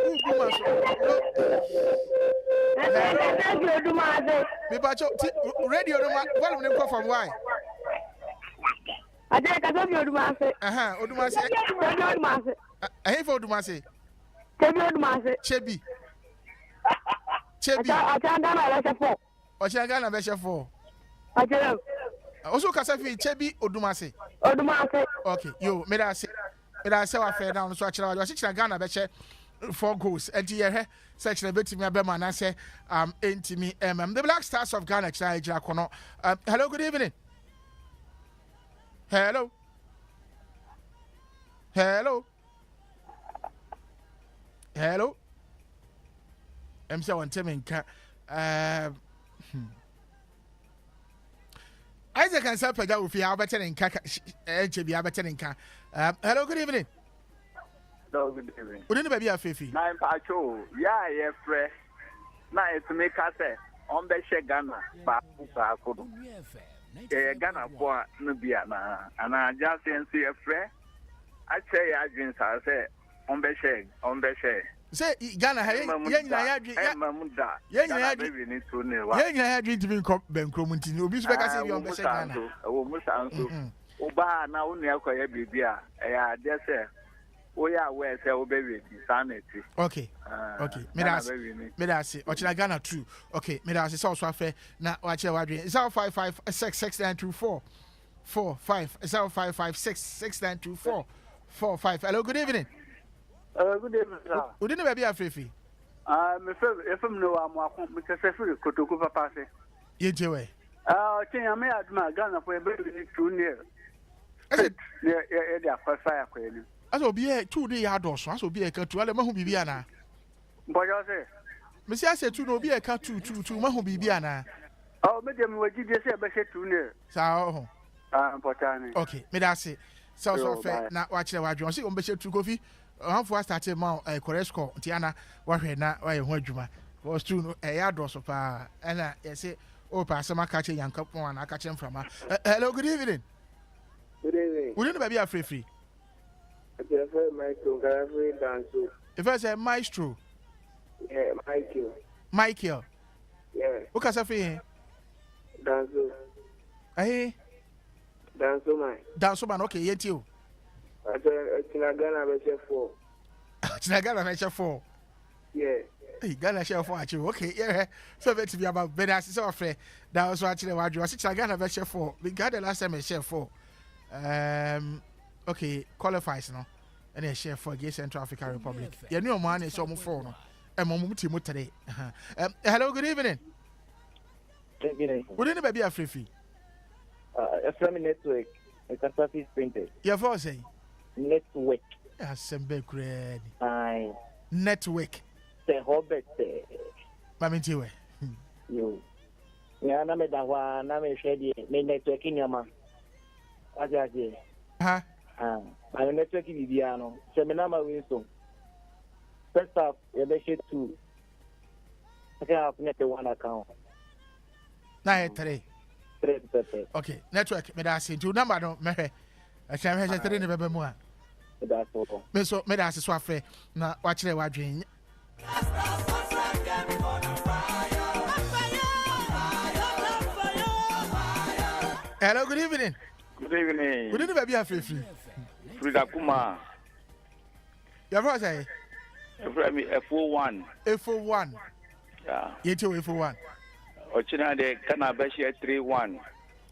Ubumaso. Me bacho radio no volume nko from why? I think I don't know Odumase. Odumase. Odumase. I for Odumase. Odumase. Chebi. I can't Ghana for. O Ghana be for. I tell you. Also Kasafi Chebi Odumase. Odumase. Okay, yo, me da say wa fair down so achira wa sich Ghana be 4 goals. And here section betimi abema na say entimi the Black Stars of Ghana chira kono. Hello, good evening. Hello. I'm saying one time Isaac and Sapega will be our better in Kaka. Hello, good evening. No, good evening. Wouldn't be a fifi. Nine Pacho, yeah, fresh. Now it's make us say on the Ghana, but Ghana for Nubiana, and I just see a friend. I say, I drink, I say, on the share. Say, Ghana, I drink to be Bencromunti. No, be back as you Ghana. Oba, now only a quiet baby. I dare say, we are where say, baby, sanity. Okay. Medasi, or Ghana true. Okay, Medasi, also fair. Now, watch your wadri. 055 66924 45 055 66924 45. Hello, good evening. Good evening, sir. We didn't be a free. If I'm no, I'm because I feel Kotoku Papa. You do it. I may add my Ghana for a baby too near. Yeah, for fire. As will be a 2 day outdoors, as will be a cut to Alamahu Bibiana. But you say, Monsieur said to no be a cut to Mahu Bibiana. Oh, madam, what did you say about too near? So, okay, Medasi. So fair, not watch the wardrobe. See, on Bishop to coffee. For started Mount a Coresco, Tiana, what had not why Wajuma was to a yard or so far. And I say, oh, Pastor Makachi, young couple, and I catch him from her. Hello, good evening. Good evening. Wouldn't be a free. I prefer my to every dance. If I say Maestro. Yeah, Michael. Yeah. Who can say Danzo. Hey. Danzo man. Okay, yet you. Tinagana Vesha 4. Tinagana Vesha 4. Yeah. Hey, Ghana share 4 actually. Okay, yeah. So to be about better so afraid. That was actually what you was. Tinagana Vesha 4. We got the last time I share 4. Okay, qualifies now. And I share 4 against Central African Republic. You know man is almost 4 no. Today. Hello, good evening. Good evening. Would you be a free? From network. It's a surface printed. Your voice say? Network. Assemble grade. Aye. Network. The Hobbit. Mami Tiwe. You. Yeah, na me da wa na me share me network in your man. Ajaje. Huh? My network in Viviano. Seminama Winston. First up, you be 2. I can have net 1 account. 3. 3. Okay, network. Me da say do number no me. I can have 3 ne bebe mu a. That's all. Me so me da say so afre na wa kire wa dwen. Hello, good evening. Good evening. Good evening, baby. Free. Frida Kuma. Your voice say? F01. F01. Yeah. Yeto F01. Ochina de Ghana Beshe 3-1.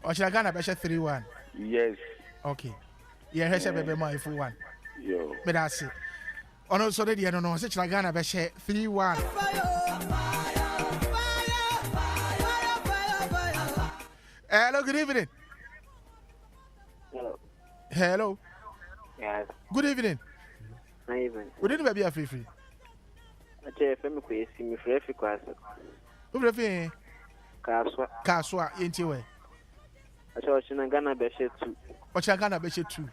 Ochina Ghana Beshe 3-1. Yes. Okay. Yeah, he said baby ma F01. Yo. Me da see. Ono so de no say Ochina Ghana Beshe 3-1. Hello, good evening. Hello. Yes. Good evening. Good evening. Good evening, baby. Free. Okay, femi ko esi mi free kwasa. Who free? Kaswa yenti we. Ochina Ghana Beshe 2. Ochina Ghana Beshe 2.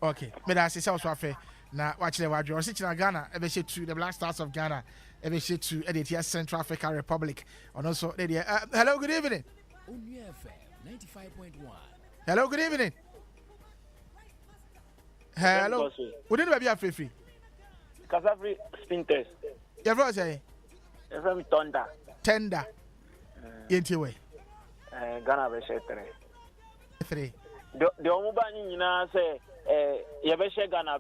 Okay. Me da say so afa na wachile wadwe. Ochina Ghana Beshe 2, the Black Stars of Ghana Beshe 2 at the Central African Republic. And also hello, good evening. Onua FM 95.1. Hello, good evening. Hello. Would you be free? Kasafri spin test. Your voice say? From Tonda. Tender. Yenti we. Ghana Beshe 3. The omubani nyina say ye beshe Ghana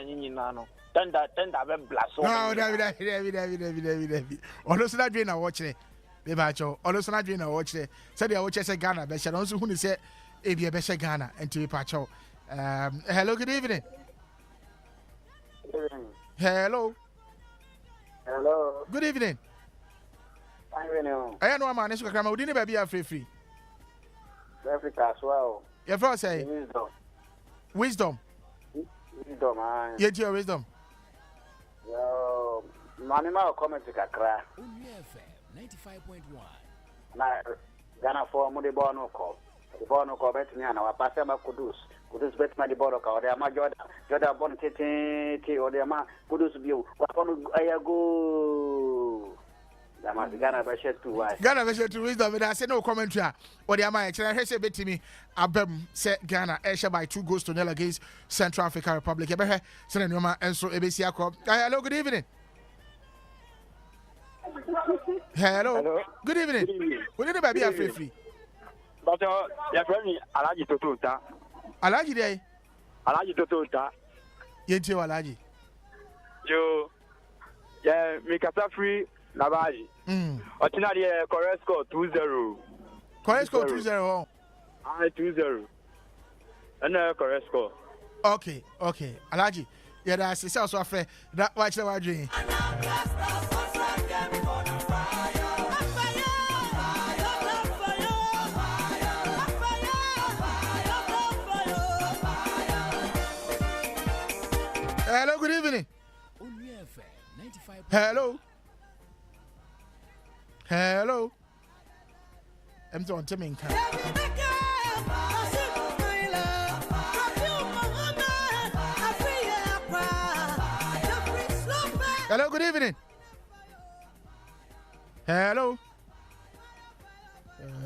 nyina no. Tender be blaso. No, David. Ono so na dwe na watch it. Be ba cho. Ono so na dwe na watch it. Said ya watch say Ghana beshe. Ono so hu ni say e be beshe Ghana enti pa cho. Hello, good evening. Hello. Good evening. I know man, so kama udini baby free. Africa as well. Your first say wisdom. Yet your wisdom. Yo, manima comment kakra. Onua FM 95.1. Na Ghana for mo de bono ko. The bono ko betini ana wa passe ma Kudus bet ma di bono ka o de ma Jordan bon tete o de ma Kudus biu wa kono ayago Dama Ghana Beshe 2. Ghana Beshe 2 wisdom me da say no commentary o de ma e kire hwese betimi abem say Ghana e by 2 goals to 0 against Central African Republic. E be hwe say no ma enso e be si akọ. Hello, good evening. Hello. Good evening. We need to be free. But your friend Alaji Totota. Alaji dey. Alaji Totota. Yenti Alaji. Yo. Yeah, me kasa free Nabaji. Otina the correct score 2-0. Correct score 2-0. 2-0. And correct score. Okay. Alaji. Yeah, that's also afraid that watch the wide dream. Hello, good evening. Onua FM 95. Hello. I'm doing Timmy. Hello, good evening. Hello.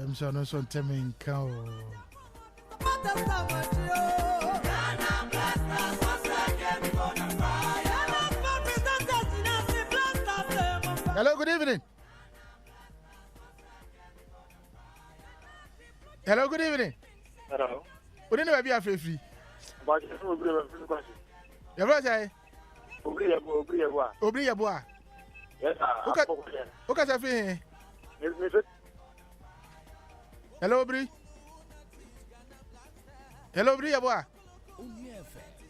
I'm sorry, so Timmy. Hello, good evening. Hello, good evening. Hello. What do you have free? But you know, question. Your brother? Obri Yabua. Yes, Okay, Safi. Hello, Bri. Hello, Bri Yabua.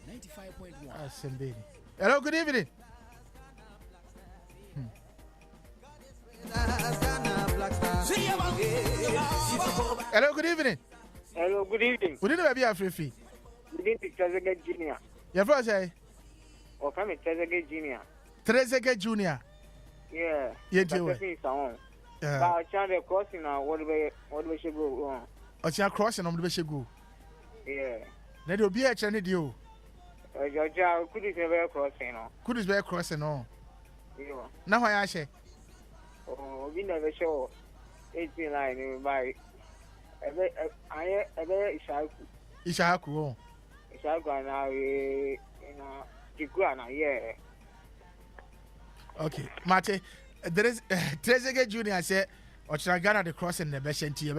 95.1. Hello, good evening. Hello, good evening. Hello, good evening. Would you never be a free? Good evening, Trezeguet Junior. Your brother say? Or from Trezeguet Junior. Trezeguet Junior. Yeah. Yeah, do it. But I try to crossing now. What we should go wrong? Or you are crossing on the best go. Yeah. Let you be a channel deal. Georgia could is never crossing. Could is very crossing on. Yeah. Now I say. Oh, we never show 18 line by. I Ishaku. Ishaku now, you know, Kikuana, yeah. Okay, Mate, there is Trezeguet Junior said, or should I gather the crossing the best and tea?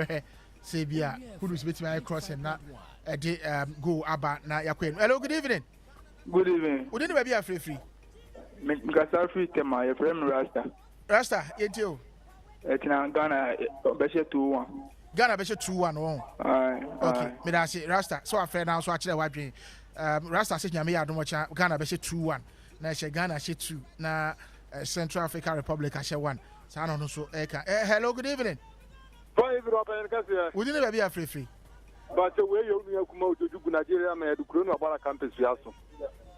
Say, Bia, who is with my crossing now? Go about now. Hello, good evening. Good evening. Would you be a free? Mikasa free tema, your friend Rasta. Rasta, yet you. Ghana, Besha 2-1. Ghana Besha 2-1. Okay, me that say Rasta. So I fair now, so actually, what dream. Rasta says, Yami, I don't watch Ghana Besha 2-1. Now, she Ghana, she 2. Now, Central African Republic, I share 1. So I don't know. So, hello, good evening. Would you be a free? But the way you come out to Nigeria, may do grown about a campus.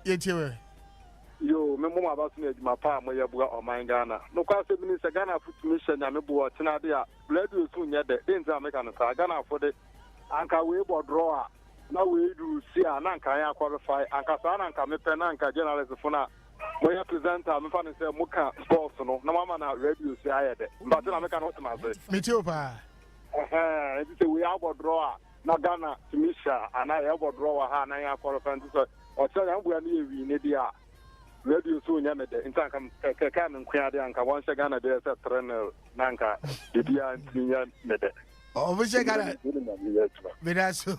Yet you. Yo, Memo about me, my palm, where you or my Ghana. No question, Minister Ghana for mission, and Abu Tinadia. Let you soon yet the things are making a Ghana for the Anka Weibo drawer. Now we do see an Anka qualify, Anka San Anka, Mepenanka, General Funa. When you present, I'm finding some Muka sports, no mamma review say I had it. But I'm making automatic. Me too, pa. We have a drawer, not Ghana to Misha, and I have a drawer, and I have qualified. Or tell them we are near Nidia. Radio soon, Yamada, in Tankam, Kakan and Kuyadianka, once again, there's a trainer, Nanka, the Dia and Tian Mede. Oh, we say, Ghana. But that's so.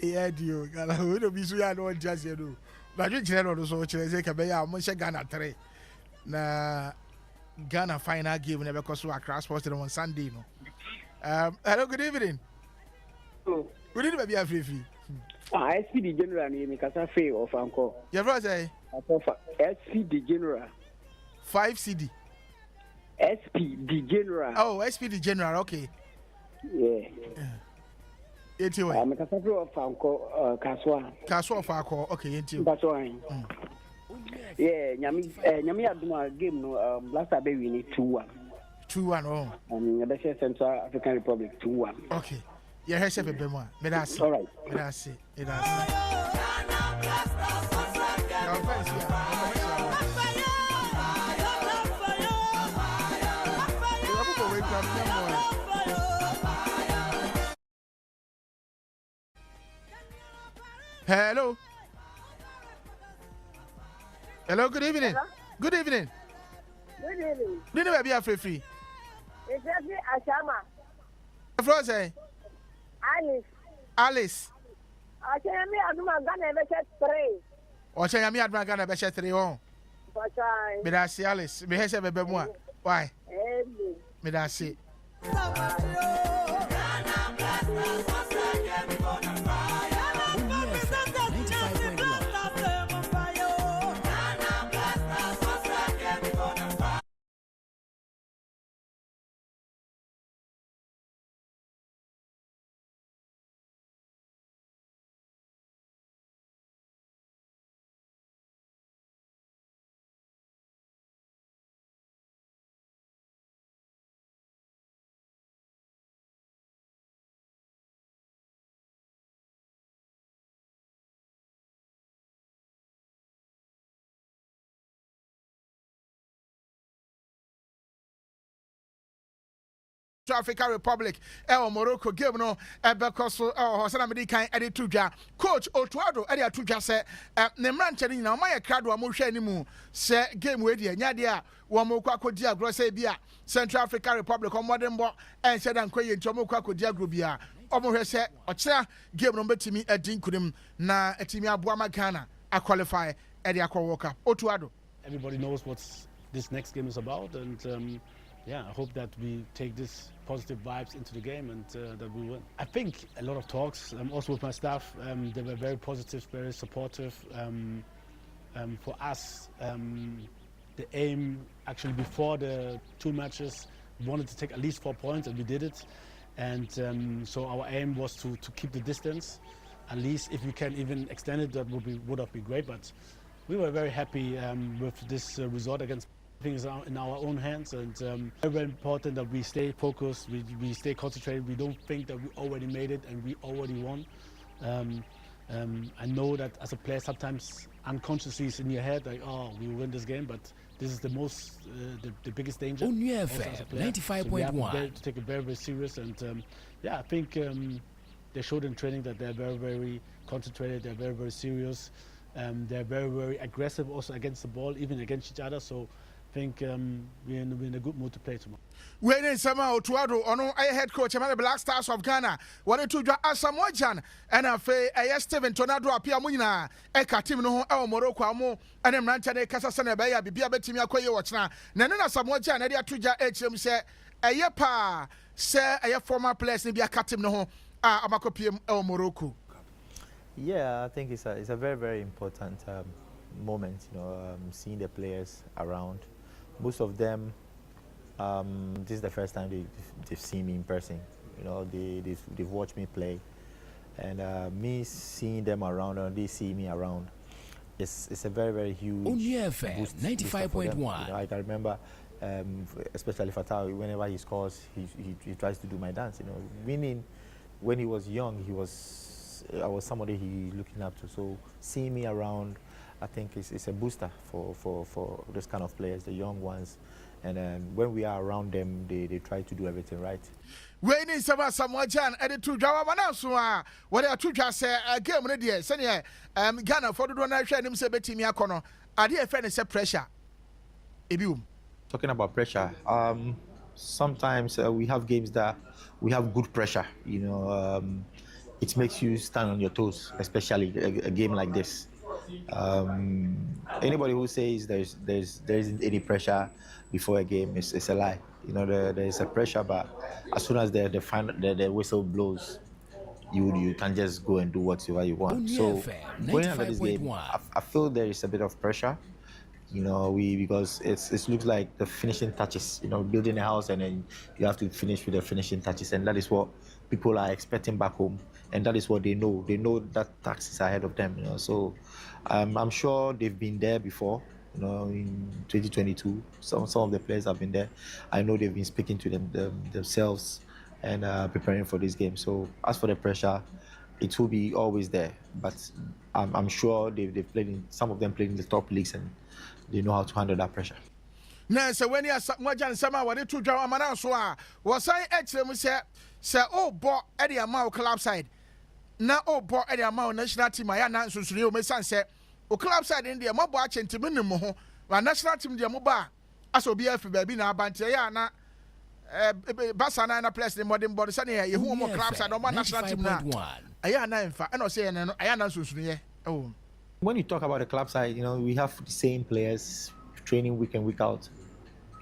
Yeah, dear, Ghana, we don't be so young or just you. But you tell us so, Chesaka, I'm say Ghana 3. Na Ghana final game, never cost to a cross posted on Sunday. No. Hello, good evening. Good evening, be a free. SPD General ni Mikasa Fe of Anko. Your brother? SPD General. 5 CD. SPD General. Oh, SPD General, okay. Yeah. It's you. Mikasa Fe of Anko, Kaswa. Kaswa of Anko, okay, it's you. That's why. Yeah, Nyami Aduma game no last time we need 2-1. 2-1, oh. And the Central African Republic 2-1. Okay. Yeah, here's a bit more. All right. Hello. Hello, good evening. Hello? Good evening. Good evening. Did you be a free? It's Jeffrey Ashama. Frozen. Alice. I tell me I'm gonna be 3. Or say I'm gonna be 3 on. But I see Alice. Me has a baby more. Why? Me that see. Central African Republic Morocco game no because Hosana Medican edit to ja coach Otuado edit to ja say ne mranche ni na my crowd mo hwe animu say game we dia nya dia wo mo kwa kodi agro say bia Central African Republic on modern bo en say dan koye nti mo kwa kodi agro bia omo hwe say ochira game no betimi edin kunim na etimi aboa magana a qualify edit akwa World Cup Otuado. Everybody knows what this next game is about, and yeah, I hope that we take this positive vibes into the game and that we win. I think a lot of talks, also with my staff, they were very positive, very supportive. For us, the aim actually before the 2 matches, we wanted to take at least 4 points, and we did it. And so our aim was to keep the distance. At least if we can even extend it, that would have been great. But we were very happy with this result against things in our own hands, and very, very important that we stay focused, we stay concentrated. We don't think that we already made it and we already won. I know that as a player sometimes unconsciously it's in your head like, oh, we will win this game, but this is the most the biggest danger. Onua FM 95.1. We have to take it very, very serious, and yeah, I think they showed in training that they're very, very concentrated, they're very, very serious. They're very, very aggressive also against the ball, even against each other. So I think we're in a good mood to play tomorrow. When in Sama Otuado, ono I head coach among the Black Stars of Ghana. Wanted to draw Asamoah Gyan and a Steven Tornado appear Munina, Eka team no Morocco amo and then Rantane Casasana Baya Bibia Betimia Koya Watchna. Nana Asamoah Gyan Edia Tuja HM say a yepa say a former players in the Akatim no Amako PM Morocco. Yeah, I think it's a very, very important moment, seeing the players around. Most of them, this is the first time they've seen me in person. They've watched me play, and me seeing them around and they see me around, it's a very, very huge boost. 95.1. I can remember, especially Fatah, whenever he scores, he tries to do my dance. Meaning, when he was young, I was somebody he looking up to. So seeing me around, I think it's a booster for those kind of players, the young ones. And when we are around them, they try to do everything right. When is Asamoah Gyan edit to Jawa Manasua, what are two just a game ready? Senior Ghana for the one share him say Betimia Kono. Are there friends say pressure? Talking about pressure, sometimes we have games that we have good pressure. It makes you stand on your toes, especially a game like this. Anybody who says there isn't any pressure before a game is a lie. There is a pressure, but as soon as the whistle blows, you can just go and do whatever you want. So going into this game, I feel there is a bit of pressure. Because it looks like the finishing touches. Building a house and then you have to finish with the finishing touches, and that is what people are expecting back home, and that is what they know. They know that tax is ahead of them. So I'm sure they've been there before. In 2022, some of the players have been there. I know they've been speaking to themselves and preparing for this game. So as for the pressure, it will be always there. But I'm sure they've played some of them played in the top leagues and they know how to handle that pressure. Now, so when you are Samoa Sama, when you two draw Manasua, was I actually say, oh, bought Eddie Amau club side. Now, oh, bought Eddie Amau national team. I announced to you, my son said, oh, club side India, my watch and Timinimo, my national team, the Moba, as will be a baby now, Bantiana, Bassana, and a place in modern body, Sunny, you who more club side on my national team now. I am not, I don't say, I announced to you. Oh. When you talk about the club side, we have the same players training week in, week out.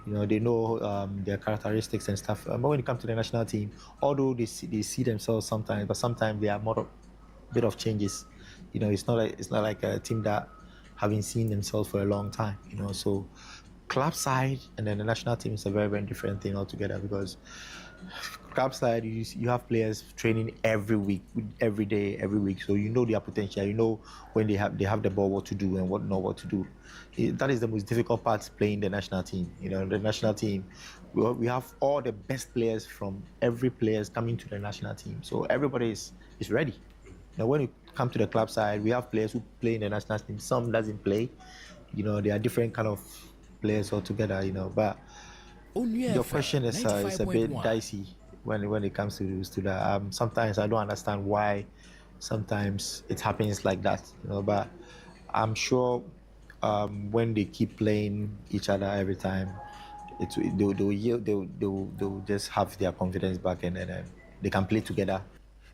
They know their characteristics and stuff. But when it comes to the national team, although they see themselves sometimes, but sometimes they are more a bit of changes. It's not like a team that haven't seen themselves for a long time. So club side and then the national team is a very, very different thing altogether, because club side you have players training every week, every day, every week, so their potential. When they have the ball, what to do and what to do. That is the most difficult part, playing the national team. The national team, we have all the best players from every players coming to the national team, so everybody is ready. Now when you come to the club side, we have players who play in the national team, some doesn't play. They are different kind of players altogether. But your question is a bit dicey. when it comes to that. Sometimes I don't understand why sometimes it happens like that, but I'm sure when they keep playing each other every time, they'll just have their confidence back, and then they can play together.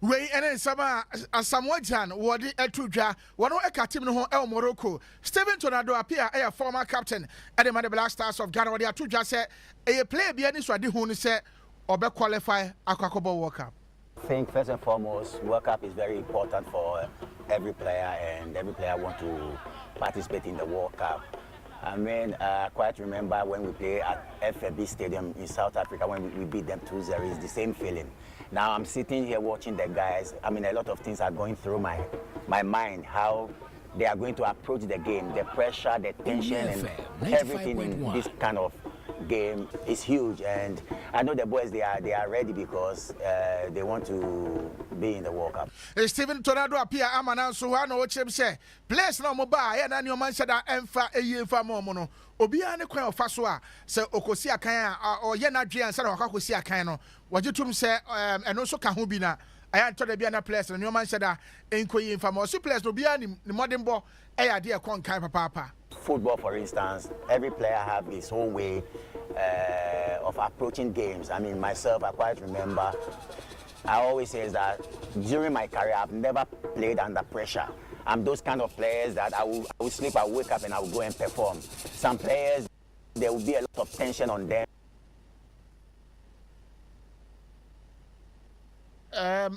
Wey ene sama Asamoah Gyan wodi etudwa wono eka team no ho el Morocco. Steven Tornado appear a former captain at the Black Stars of Ghana wodi atudwa say e player bia ni so ade hu ni say obe qualify akwakobo World Cup. I think first and foremost, World Cup is very important for every player, and every player want to participate in the World Cup. I mean, I quite remember when we played at FAB Stadium in South Africa when we beat them 2-0. It's the same feeling. Now I'm sitting here watching the guys. I mean, a lot of things are going through my mind, how they are going to approach the game, the pressure, the tension, and everything in this kind of game is huge. And I know the boys, they are ready because they want to be in the World Cup. Steven Tornado appear amana so wa no chem say place no mo ba ya na ne o man shada emfa eyemfa mo no obi a ne kwan ofa so a se okosi akan a oye na dwe ansa na wakakosi akan no wajetum se eno so ka ho bi na aya to da bia na place no man shada enkoyi emfa mo so place no bia ni modern ball eya de e kon kan papa. Football, for instance, every player have his own way of approaching games. I mean, myself, I quite remember, I always say that during my career, I've never played under pressure. I'm those kind of players that I will sleep, I wake up, and I will go and perform. Some players, there will be a lot of tension on them.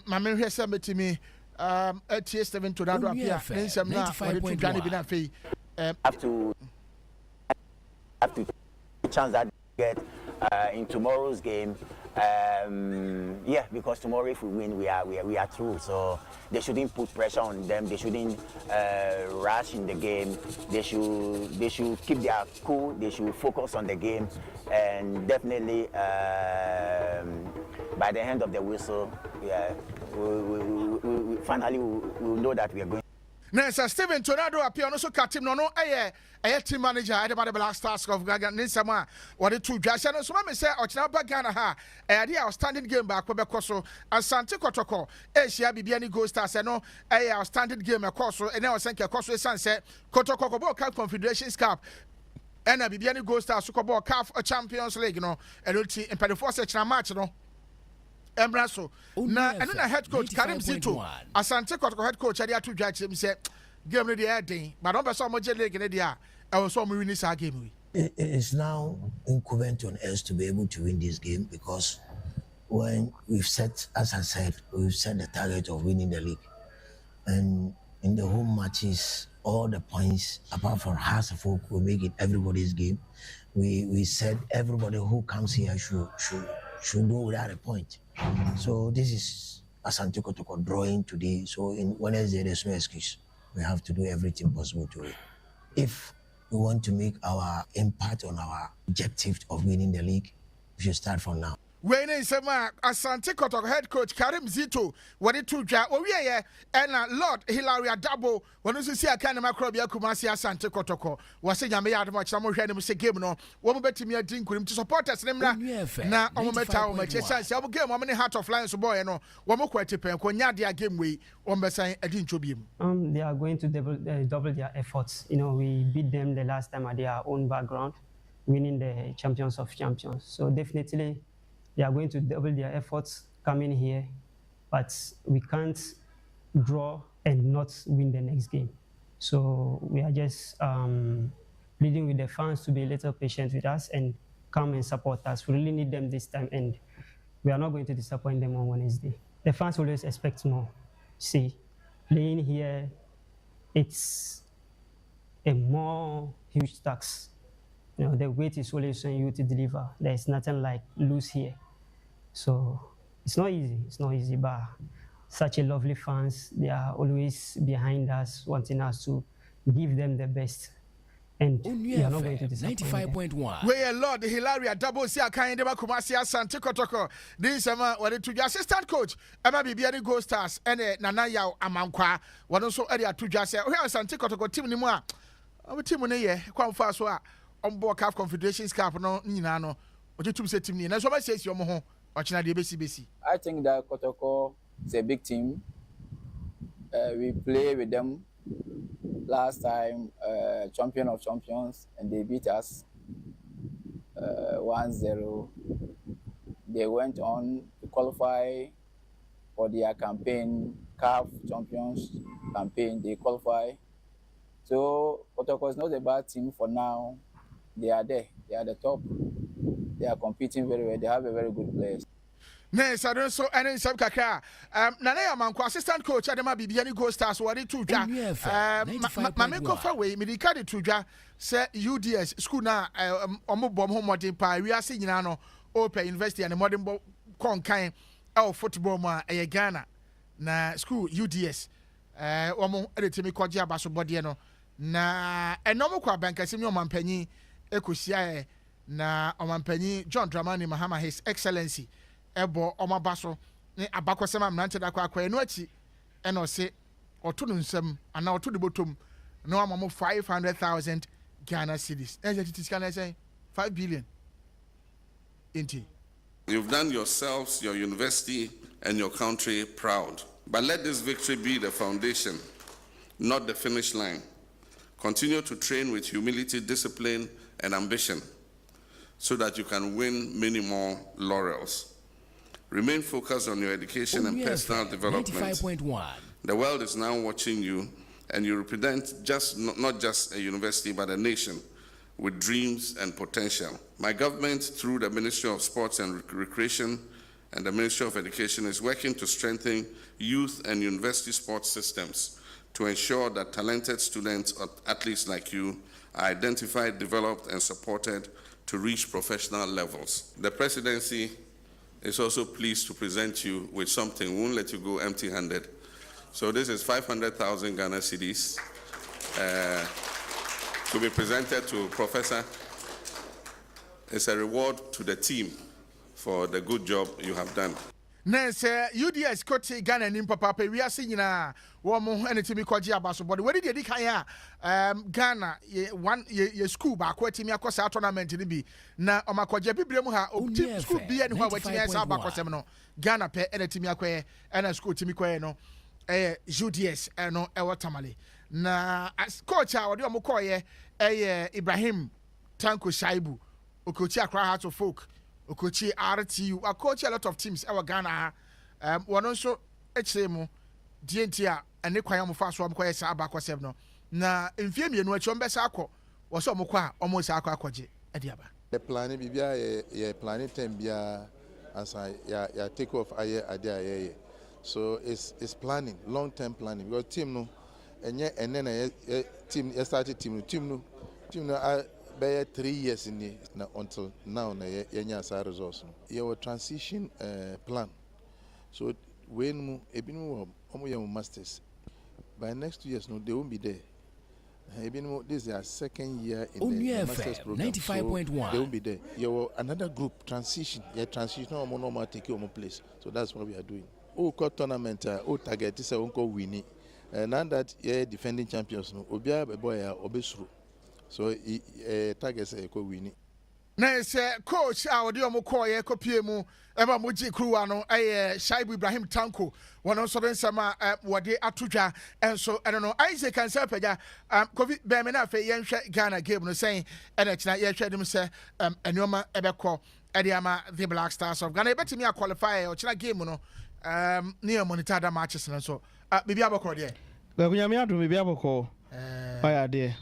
My man here said to me, Steven Tornado appear. Have to chance that get in tomorrow's game. Yeah, because tomorrow if we win, we are through. So they shouldn't put pressure on them. They shouldn't rush in the game. They should keep their cool. They should focus on the game, and definitely by the end of the whistle, yeah, we finally we'll know that we are going. Now, Steven Tornado appear also team no a team manager at the Black Stars of Ghana. Ninsama what the two Josh and so me say Ochina Ghana ha idea outstanding game back Kobekoso and Santi Kotoko Asia Bibiani Gold Stars no a outstanding game Koso and now Sanke Koso Sunset Kotoko Cup Confederations Cup and a Bibiani Gold Stars Super Bowl CAF Champions League no and in the first match no Embraso. Na and then head coach Karim Zito. Asante Kotoko head coach Adia to judge him say game ready heading. But don't be so much league in the I was so winning this game. It's now incumbent on us to be able to win this game because when we've set, as I said, we've set the target of winning the league. And in the home matches, all the points, apart from Hasselfolk, will make it everybody's game. We said everybody who comes here should go without a point. So this is Asante Kotoko drawing today. So in Wednesday, there's no excuse. We have to do everything possible to win. If we want to make our impact on our objective of winning the league, we should start from now. When in Sama Asante Kotoko head coach Karim Zito, what it took and Lord Hilaria Dabo, when you see a kind of macrobia Kumasi Asante Kotoko, was saying I had much some random game no, one bet me a drink with him to support us. Now, on my town, my chest, I will get one many heart of lions boy, no, one more quite a pen, when Yadia game way, one by saying I didn't be. They are going to double their efforts. You know, we beat them the last time at their own background, winning the champions of champions. So definitely, they are going to double their efforts coming here, but we can't draw and not win the next game. So we are just pleading with the fans to be a little patient with us and come and support us. We really need them this time, and we are not going to disappoint them on Wednesday. The fans always expect more. See, playing here, it's a more huge task. You know, the weight is always on you to deliver. There is nothing like lose here. So it's not easy, but such a lovely fans, they are always behind us, wanting us to give them the best. And we are not going to disappoint 95.1. Where Lord Hilaria Double Sia kind of Kumasi Asante Kotoko. This summer, what it to the assistant coach, Emma Bibiani Gold Stars, and Nana Yao Amankwa, what also area to just say, oh, Asante Kotoko, Tim Nima, our team on a year, quite fast, on board CAF Confederations Cup, no, Ninano, what you say to me, and that's what I say, your moho. ochina de besi. I think that Kotoko is a big team. We play with them last time, champion of champions, and they beat us 1-0. They went on to qualify for their campaign, CAF Champions campaign. They qualify. So Kotoko is not a bad team for now. They are there. They are the top. They are competing very well. They have a very good players. Yes, I don't so any sub kaka. Nana Manko assistant coach Adema Bibiani Go Stars wari tuja. Mamenko fa we medika de tuja say UDS school na omo bom ho modern pa we ase nyina no Open University and modern kon kan e football ma e Ghana na school UDS omo edetimi kwaje abaso bode no na enomo kwa bankasi mi omampanyi ekosia na omampanyi John Dramani Mahama His Excellency ebo omabaso ne abakosema mnante da kwa eno achi eno se oto no nsam ana oto de botom no amamo 500,000 Ghana cedis tiskana say 5 billion inti. You've done yourselves, your university and your country proud, but let this victory be the foundation, not the finish line. Continue to train with humility, discipline and ambition so that you can win many more laurels. Remain focused on your education and personal development. 95.1. The world is now watching you, and you represent not just a university, but a nation with dreams and potential. My government, through the Ministry of Sports and Recreation and the Ministry of Education, is working to strengthen youth and university sports systems to ensure that talented students or athletes like you are identified, developed, and supported to reach professional levels. The presidency is also pleased to present you with something. We won't let you go empty-handed. So this is 500,000 Ghana cedis to be presented to Professor. It's a reward to the team for the good job you have done. Nese UDS Kote Ghana nim papa we are seeing na wo mo enetimi kwaji abaso body we dey kan ya Ghana ye school ba ko atimi akosa tournament ni bi na omakwaje bibire mu ha team school bi ene ho watimi asa ba kosem no Ghana pe enetimi akoye ena school timi koye no UDS no Tamale na coach a odi omokoye Ibrahim Tanko Shaibu okochi Accra Hearts of Folk Okochi RTU, I coach a lot of teams. Our Ghana, one also HMO, DNTR, and Nikwayam fast one quay Sabako Sevno. Na in Fiemi and Wachombe Sako was almost Aquaji at Diaba. The planning Bibia, ye planning Tembia as I take off idea. So it's planning, long term planning. Because team no, and then a team started team no. By 3 years in the until now, Yenya results. Your transition plan. So when you masters, by next 2 years, no, they won't be there. This is their second year in the master's program. 95.1. So they won't be there. Your another group transition. Your transition normal take your place. So that's what we are doing. Oh, tournament. Oh, target is a uncle winning. Now that you're defending champions, no, Obia boy obesru. So targets a ko winning. Na say coach odi omokoye kopie mu eba moji kruwa no Shaibu Ibrahim Tanko wono so den sama wode atodwa enso eno no Isaac kan say pagya covid be me na fe yenhwe Ghana game no saying ena kina ye hwe dem say enoma ebekọ ede ama the Black Stars of Ghana betimi a qualify o kina game no near monitor da matches no so bibi abokọ de ga kunyame adu bibi abokọ oya de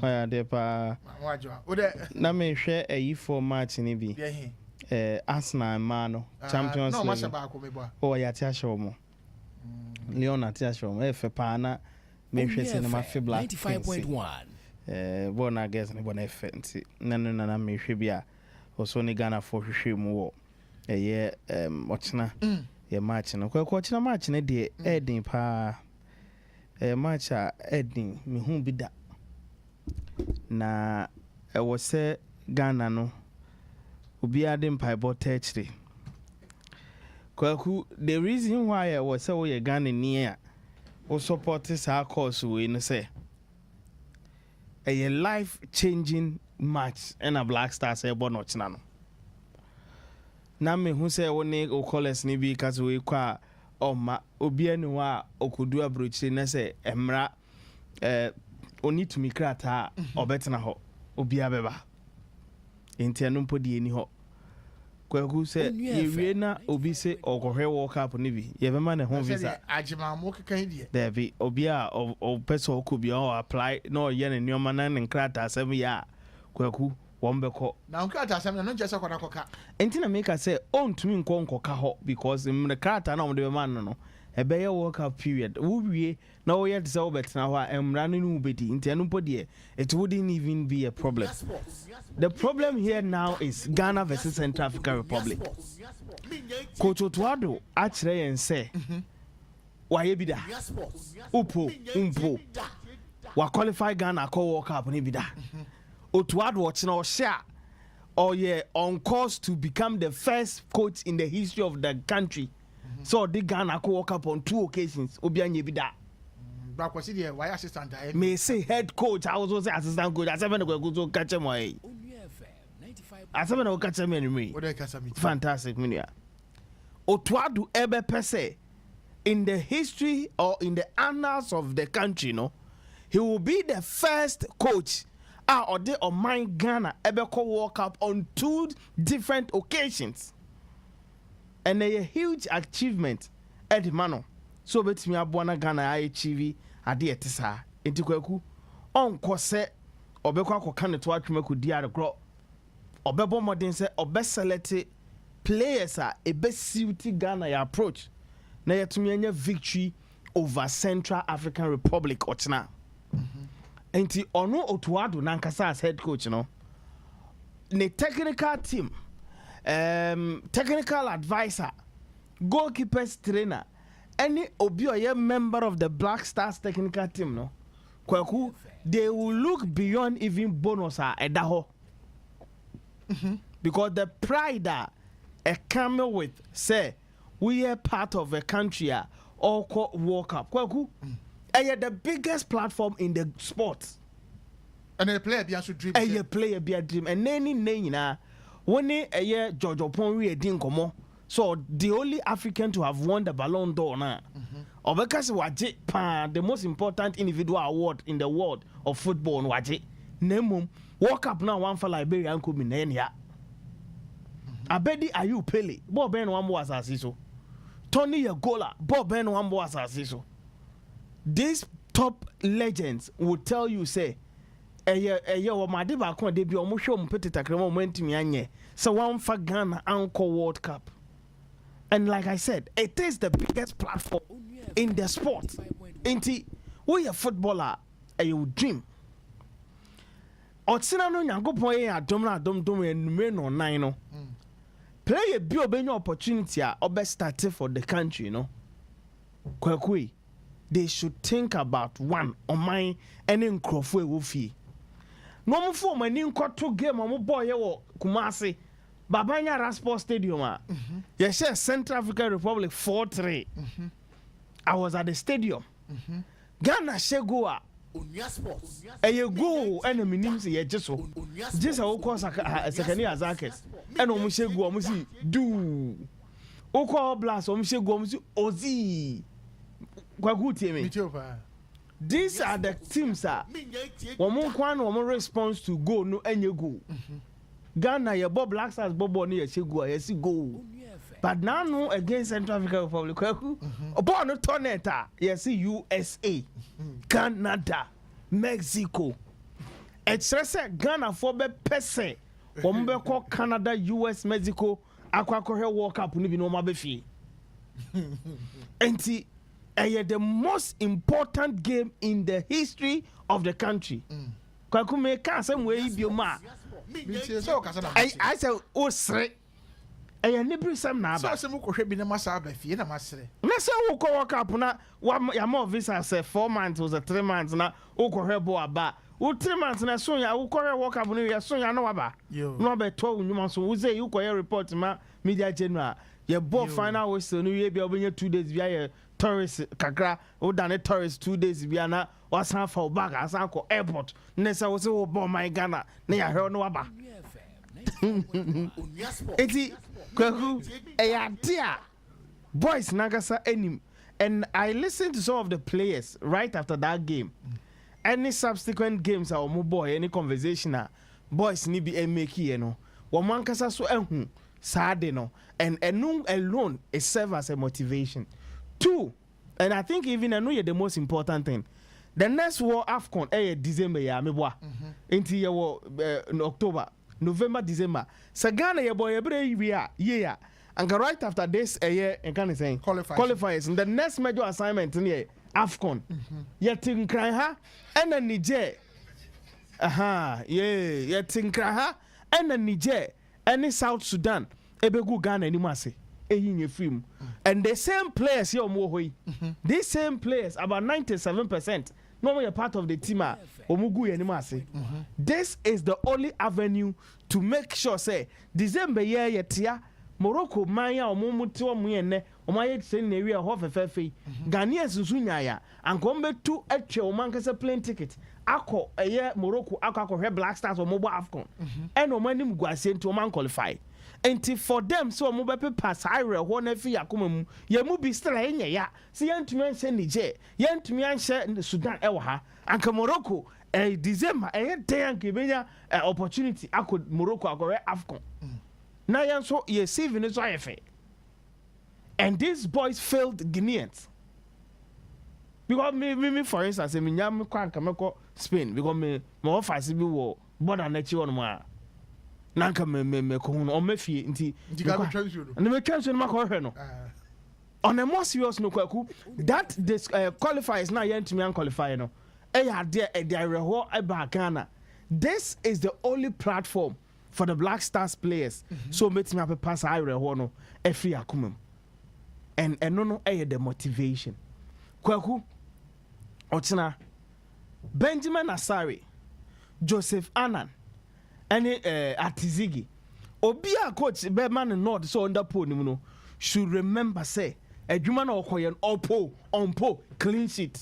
oya de pa na me hwe ayi for match ni bi Arsenal man Champions League oh ya ti ahwe mo Leon ati ahwe mo efe pa na me hwe se na ma fe Black 95.1 bona guess ni bona efe nti na me hwe bia oso ni Ghana for hwe mu wo ye ochina ye match no kwa ochina match ne de edin pa match a edin me hu bi da na was say Ghana no obi ade mpaibo techri kwaku the reason why I was say we Ghana near o support sa course we no say a life changing match and a Black Stars e bono china no na me hu say woni o college ni bi ka so we kwa oma obi anu a okudu abrochire na say emra oni tumi krata obetena ho obi abeba enti anu mpodi eni ho Kwaku say yewie na obi say okohwe World Cup ni bi ye bema ne ho visa ajima mo kekan die David obi a o person okubi o apply no ye ne nyoma na ne krata asem ya Kwaku wombeko na nkrata asem na no nje se kwada koka enti na make say ontumi nkoka ho because the krata na omde bema no ebe ye World Cup period wo wie na wo ye tse wo betena ho a emra no no bedi enti anu podie it wouldn't even be a problem. The problem here now is Ghana versus Central African Republic. Coach Otuado actually yen say waye bida upo umpo wa qualify Ghana call World Cup ni bida Otuado watching or share or yeah on course to become the first coach in the history of the country. So the Ghana call World Cup on 2 occasions obianye bida bakwasi there why assistant may say head coach I was say assistant coach I say when go to catch him why I say when go catch him anyway fantastic minia Otuado ebe pese in the history or in the annals of the country no he will be the first coach or they on my Ghana ebe ko World Cup on 2 different occasions and a huge achievement at mano so betimi aboana Ghana I achieve ade etisa enti Kwaku onko se obekwa akoka ne to atwema ko di arekro obebo modern se obeselect players a ebesiuti Ghana ya approach na yetumi anya victory over Central African Republic ochina enti ono Otuado nankasa as head coach no ne technical team technical advisor goalkeepers trainer any obi or member of the Black Stars technical team no Kwaku they will look beyond even bonus edaho because the pride that a camel with say we are part of a country or World Cup Kwaku the biggest platform in the sport and a player be should dream a player be a dream and any na when a year George Opon we din komo so the only African to have won the Ballon d'Or na obekasi waje pa the most important individual award in the world of football waje nemum World Cup now one for Liberia and Kobe na abedi ayu Pele Bob Ben one was asiso Tony Yagola Bob Ben one was asiso these top legends would tell you say wa madiba ko de bi o mo hwe o mpeteta krema o mantimi anye so one for Ghana anchor World Cup and like I said it is the biggest platform in the sport enti we a footballer you dream otsina no nyankopon ye adom na adom enumere no nan no player bi obenya opportunity a obe start for the country no Kwaku they should think about one on my any nkrofo ewofie no mo fo mani nkoto game mo boy ye wo Kumasi Babanya Rasport Stadium yes Central African Republic 4-3 I was at the stadium Ghana Shegoa Onua Sports go and minim say ye just o cause second year Zakes and o mo Shegu o mo si do o call blast o mo Shegu o mo si ozi Kwaku teme these are the teams woman kwan woman response to go no enye go Ghana ye Bob Black Stars bobo ni ye Shegu ye si go but now no against Central African Republic Kwaku obo no torneta ye si USA Canada Mexico express Ghana for be pese woman be call Canada US Mexico akwa World Cup ni bi no ma be fi enti the most important game in the history of the country. Kwaku me ka some way bioma. I say o sre. Nibri sam na ba. So se mo kohwe bi na masa ba fie na masre. Na se wo ko World Cup na ya mo visa say 4 months was 3 months na wo kohwe bo aba. Wo 3 months na so ya wo kohwe World Cup no ya so ya no aba. No be to unuma so wo say you kohwe report ma media general. Ye bo final whistle no ye bia obenya 2 days bia ye tourist kakra o dane tourist 2 days bia na wasan fa back asan ko airport ne say wo say wo bo my Ghana na ya hwe no aba eti Kwaku, dear boys Nagasa enim. And I listened to some of the players right after that game. Any subsequent games or more boy, any conversation, boys ni be make you know. One kasa so sad no. And alone is serve as a motivation. 2, and I think even I know you're the most important thing. The next war AFCON December ya meboa. Into your October, November, December. Sagana ya boy every year. And right after this a year and kind of saying qualifiers. And the next major assignment in here AFCON. Yet in Kraha and then Niger. Yet in Kraha and then Niger. Any South Sudan. Ebegu Ghana anymore say. Film. And the same players here more these same players about 97% normally a part of the team omugu anymore say. This is the only avenue to make sure say December year yetia Morocco maya omumuti omuyene omaye tsen na wi ho fefefe Ghanaians nso nyaaya ankombe tu atwa omankasa plane ticket akọ eye Morocco akọ hwe Black Stars omobo AFCON and omanim guase nti oman qualify enti for them so omobe pass ire ho na fi yakoma mu ye mu bi still enye ya se yentumi anhye Niger yentumi anhye Sudan ewo ha anka Morocco December den anka benya opportunity akọ Morocco akọ AFCON. Now you so you see Venezuela, and these boys failed Guineans. Because me for instance, me nyam kwan kameko Spain because me offer si bi wo border na chi won ma. Nanka me ko no o mafie nti and me transfer no makọ no. On a more serious no Kwaku, that this qualifiers now yentimi an qualify no. Ghana. This is the only platform for the Black Stars players. So make me have pass I no every akumum. And no the motivation. Kwaku Otina Benjamin Asari, Joseph Annan, and Atizigi. Obia coach Bedman and North so under pony should remember say a human or koyan on po clean sheet.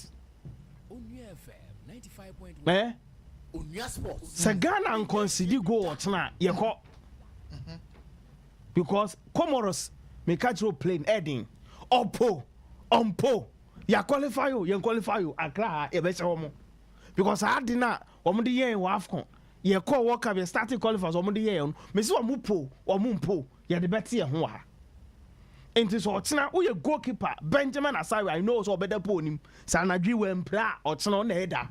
Onua FM 95.1. Onua Sports. Sagana and consider go Otina yeko. Because Comoros may catch your plane heading. On po. Ya qualify you. Accra, a better homo. Because I did not, one the year in Wafcon. Ye call walk up, starting qualifiers on the year on Miss Wamupo or Mumpo, ya the better hoa. And this or Tina, who your goalkeeper, Benjamin Asari, I know so better pony, Sanadri when pla or Tina Neda.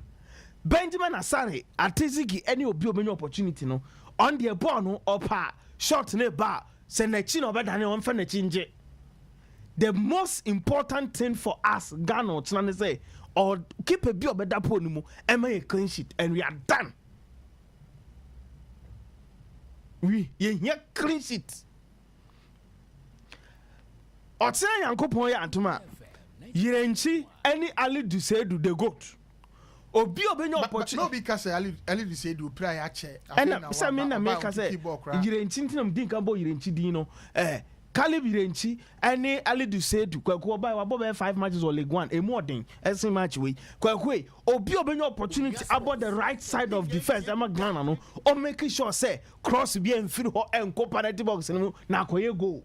Benjamin Asari, Atiziki, any obvious opportunity no, on the bono or pa, short near bar, send a chin over than on Fenachinje. The most important thing for us, Ghana, or Tina say, or keep a bit of better pony, and make a clean sheet, and we are done. We ye clean sheet. Otina Yankopon ya antuma. Yirenchi any Ali du say do the goat. Obi obenyo opportunity. No because Ali du say do pray ache. And say me na make say Yirenchi ntinam din kan bo Yirenchi din no. Caleb Yirenchi any Ali du say do Kwaku oba wa bo 5 matches or League 1 e more than every match we. Kwaku obi obenyo opportunity about the right side of defense am Ghana no. O make sure say cross be en free ho en ko penalty box no na koye goal.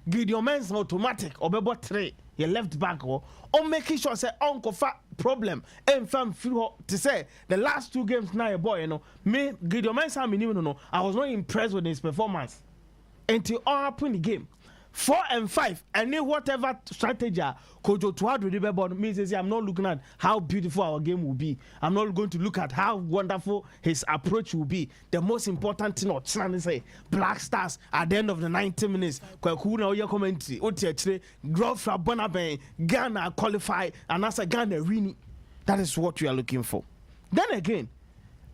Gideon Mens automatic obebo 3 your left back or making sure say uncle fat problem and fam feel to say the last 2 games now boy you know me Gideon Mens I was not impressed with his performance until all happen the game 4 and 5 and then whatever strategy Kojo to have the ball means I'm not looking at how beautiful our game will be. I'm not going to look at how wonderful his approach will be. The most important thing not trying to say Black Stars at the end of the 90 minutes. Kwakuna your commentary. Otiachre draw from Bonaben Ghana qualify and as a Ghana really. That is what we are looking for. Then again,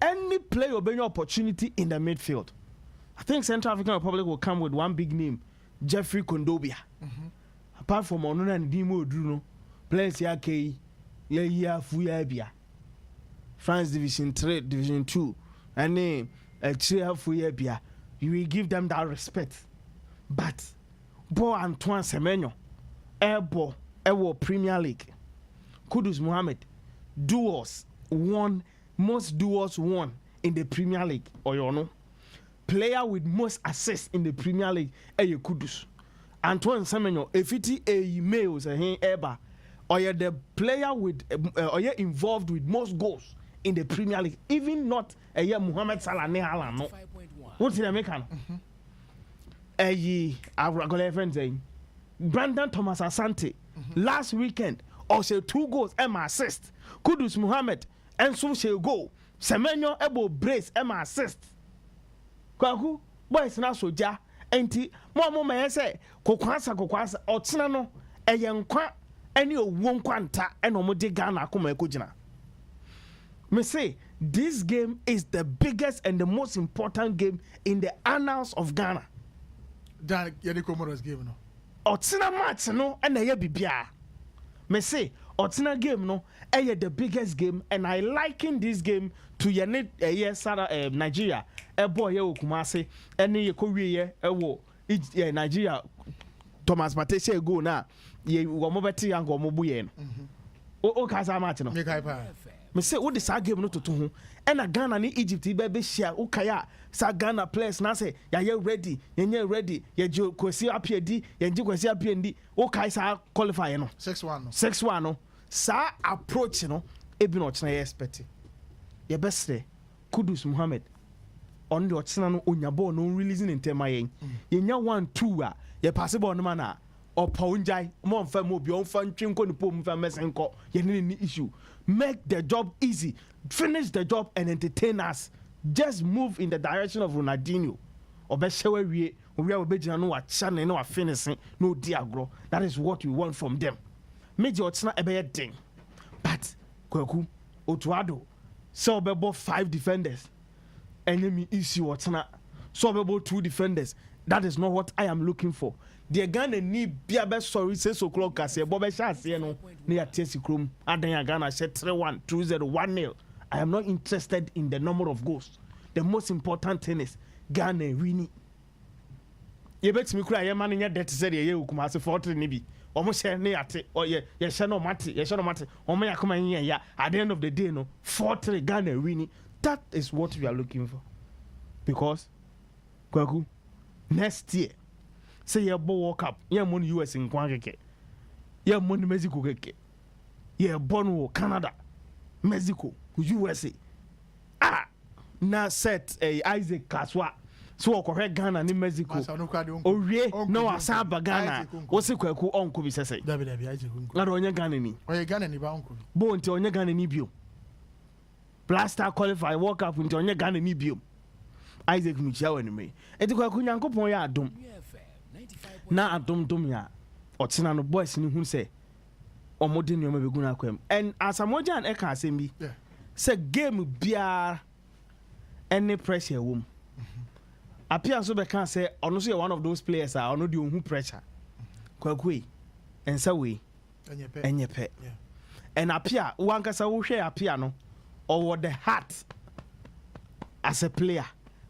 any player will be an opportunity in the midfield. I think Central African Republic will come with one big name. Jeffrey Kondobia. Apart from Onua and Dimo Druno, players yake ya Fuyabia. France Division 3, Division 2, and then Fuyabia. You will give them that respect. But Bo Antoine Semenyo, Airbo, Ewo Premier League, Kudus Mohammed, most duels won in the Premier League, or you know. player with most assists in the Premier League Kudus. Antoine Semenyo efiti males eba or the player with or involved with most goals in the Premier League, even not Mohamed Salah ne Haaland no. What's the American? Our friend saying Brandon Thomas Asante last weekend also 2 goals and assist. Kudus Mohamed and so shall go. Semenyo ebo brace and assist. Kwaku boys na soja enti mo me say kokwasa otsena no eyenkwa ene owo nkwanta ene omo de Ghana akoma ekogina. Me say this game is the biggest and the most important game in the annals of Ghana. Dan yede Comoros game no. Otsena match no ene ye bibia. Me say Otina game no the biggest game, and I liken this game to Nigeria. Boy Kumasi any Korea Nigeria Thomas Matese go na ye womobeti and gomobuyen. O kasa match no. Me say what the game no to ho and a Ghana ni Egypt be share ukaya sa Ghana players na say ya ready ready ye jo kwesi apiedi ye ji kwesi apiendi o kai sa qualify no 6-1 no sa approach no ebi no chena ye expect ye best Kudus Mohamed on the ochena no onya ball no releasing in tema yen ye nya 1-2 a ye pass ball no mana or paunjai mo mfa mo bi on fa ntwenko ni po mfa mesenko ye ni issue. Make the job easy, finish the job and entertain us. Just move in the direction of Ronaldinho. Obeshewe we are obejina no wa channel no wa finishing no diagro. That is what we want from them. Major otsna ebeye ding. But Kwaku Otuado so obebo 5 defenders. Enemy issue otsna. So obebo 2 defenders. That is not what I am looking for. The Ghana need biabe sorry 6 o'clock kase bobe shase no na ya tesi krom adan Ghana she 3-1 2-0 1-0. I am not interested in the number of goals. The most important thing is Ghana winning. Ye bet me kura ye man nya det said ye Kumasi 4-3 ni bi. Omo she ne ate or ye she no mate omo yakoma nya ya at the end of the day no 4-3 Ghana winning. That is what we are looking for. Because Kwaku next year say ye bo World Cup ye mon US in kwangeke ye mon Mexico keke ye born Canada Mexico USA na set Isaac Kaswa so okore Ghana ni Mexico owie na wasaba Ghana wo se Kwaku onko bi sese David Isaac na do onye Ghana ni Ghana ni ba onko bo nti onye Ghana ni bio Blaster qualify World Cup nti onye Ghana ni bio Isaac Muchia wani me enti Kwaku Nyankopon ya adom na adom ya otina no boys ni hu se omode ni omabegu na akwam and asamojan e ka asem bi se game bia any pressure wom apia so be kan say ono so one of those players are ono de ohu pressure Kwaku ensa we enyepe and apia wankasa wo hwe apia no or the heart as a player.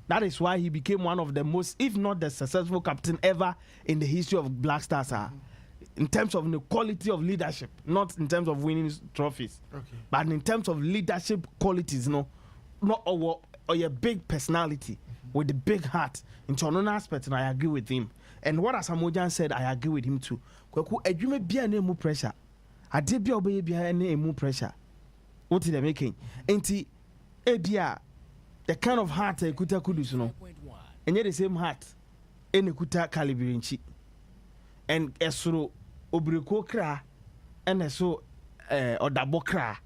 That is why he became one of the most, if not the successful captain ever in the history of Black Stars. In terms of the quality of leadership, not in terms of winning trophies, but in terms of leadership qualities, not or a big personality with a big heart. In one aspect, and I agree with him. And what Asamoah said, I agree with him too. Kwaku, edume bia na emu pressure. Ade bia obeye bia na emu pressure. What is they making? Enti ebia the kind of heart Ekuta Kudus no, and yet the same heart in Ekuta Kalibirinchi, and Esro Obriko Kra, and Eso Odabo Kra.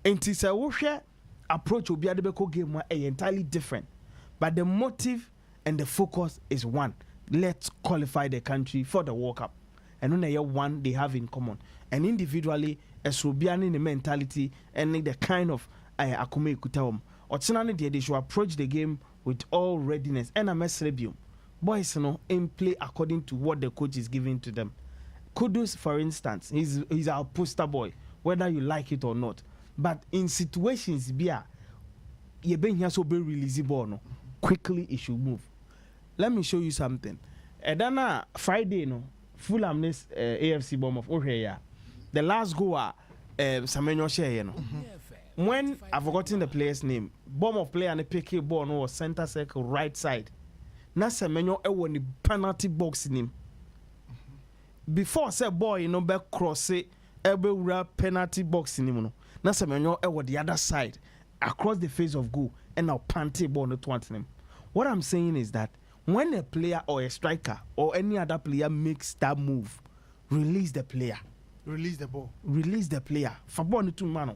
And tis a warfare approach will be at the Beko game entirely different, but the motive and the focus is one. Let's qualify the country for the World Cup, and only one they have in common, and individually Esro Biani the mentality and the kind of Akume Ekuta they should approach the game with all readiness and a mesrebium. Boys, in play according to what the coach is giving to them. Kudus, for instance, he's our poster boy, whether you like it or not. But in situations, you been here so very releasy ball, no, quickly it should move. Let me show you something. Then Friday, Fulham this AFC bomb of Oheya. The last goal, Samenyo Shea, when I've forgotten the player's name, bomb of player and a picky ball no was center circle right side. Na Semenyo ewo ni penalty box in him. Before say boy no be cross it, ebe penalty box in him no. Na Semenyo ewo the other side across the face of goal and now panty ball no to him. What I'm saying is that when a player or a striker or any other player makes that move, release the player. Release the ball. Release the player. For ball no to mano.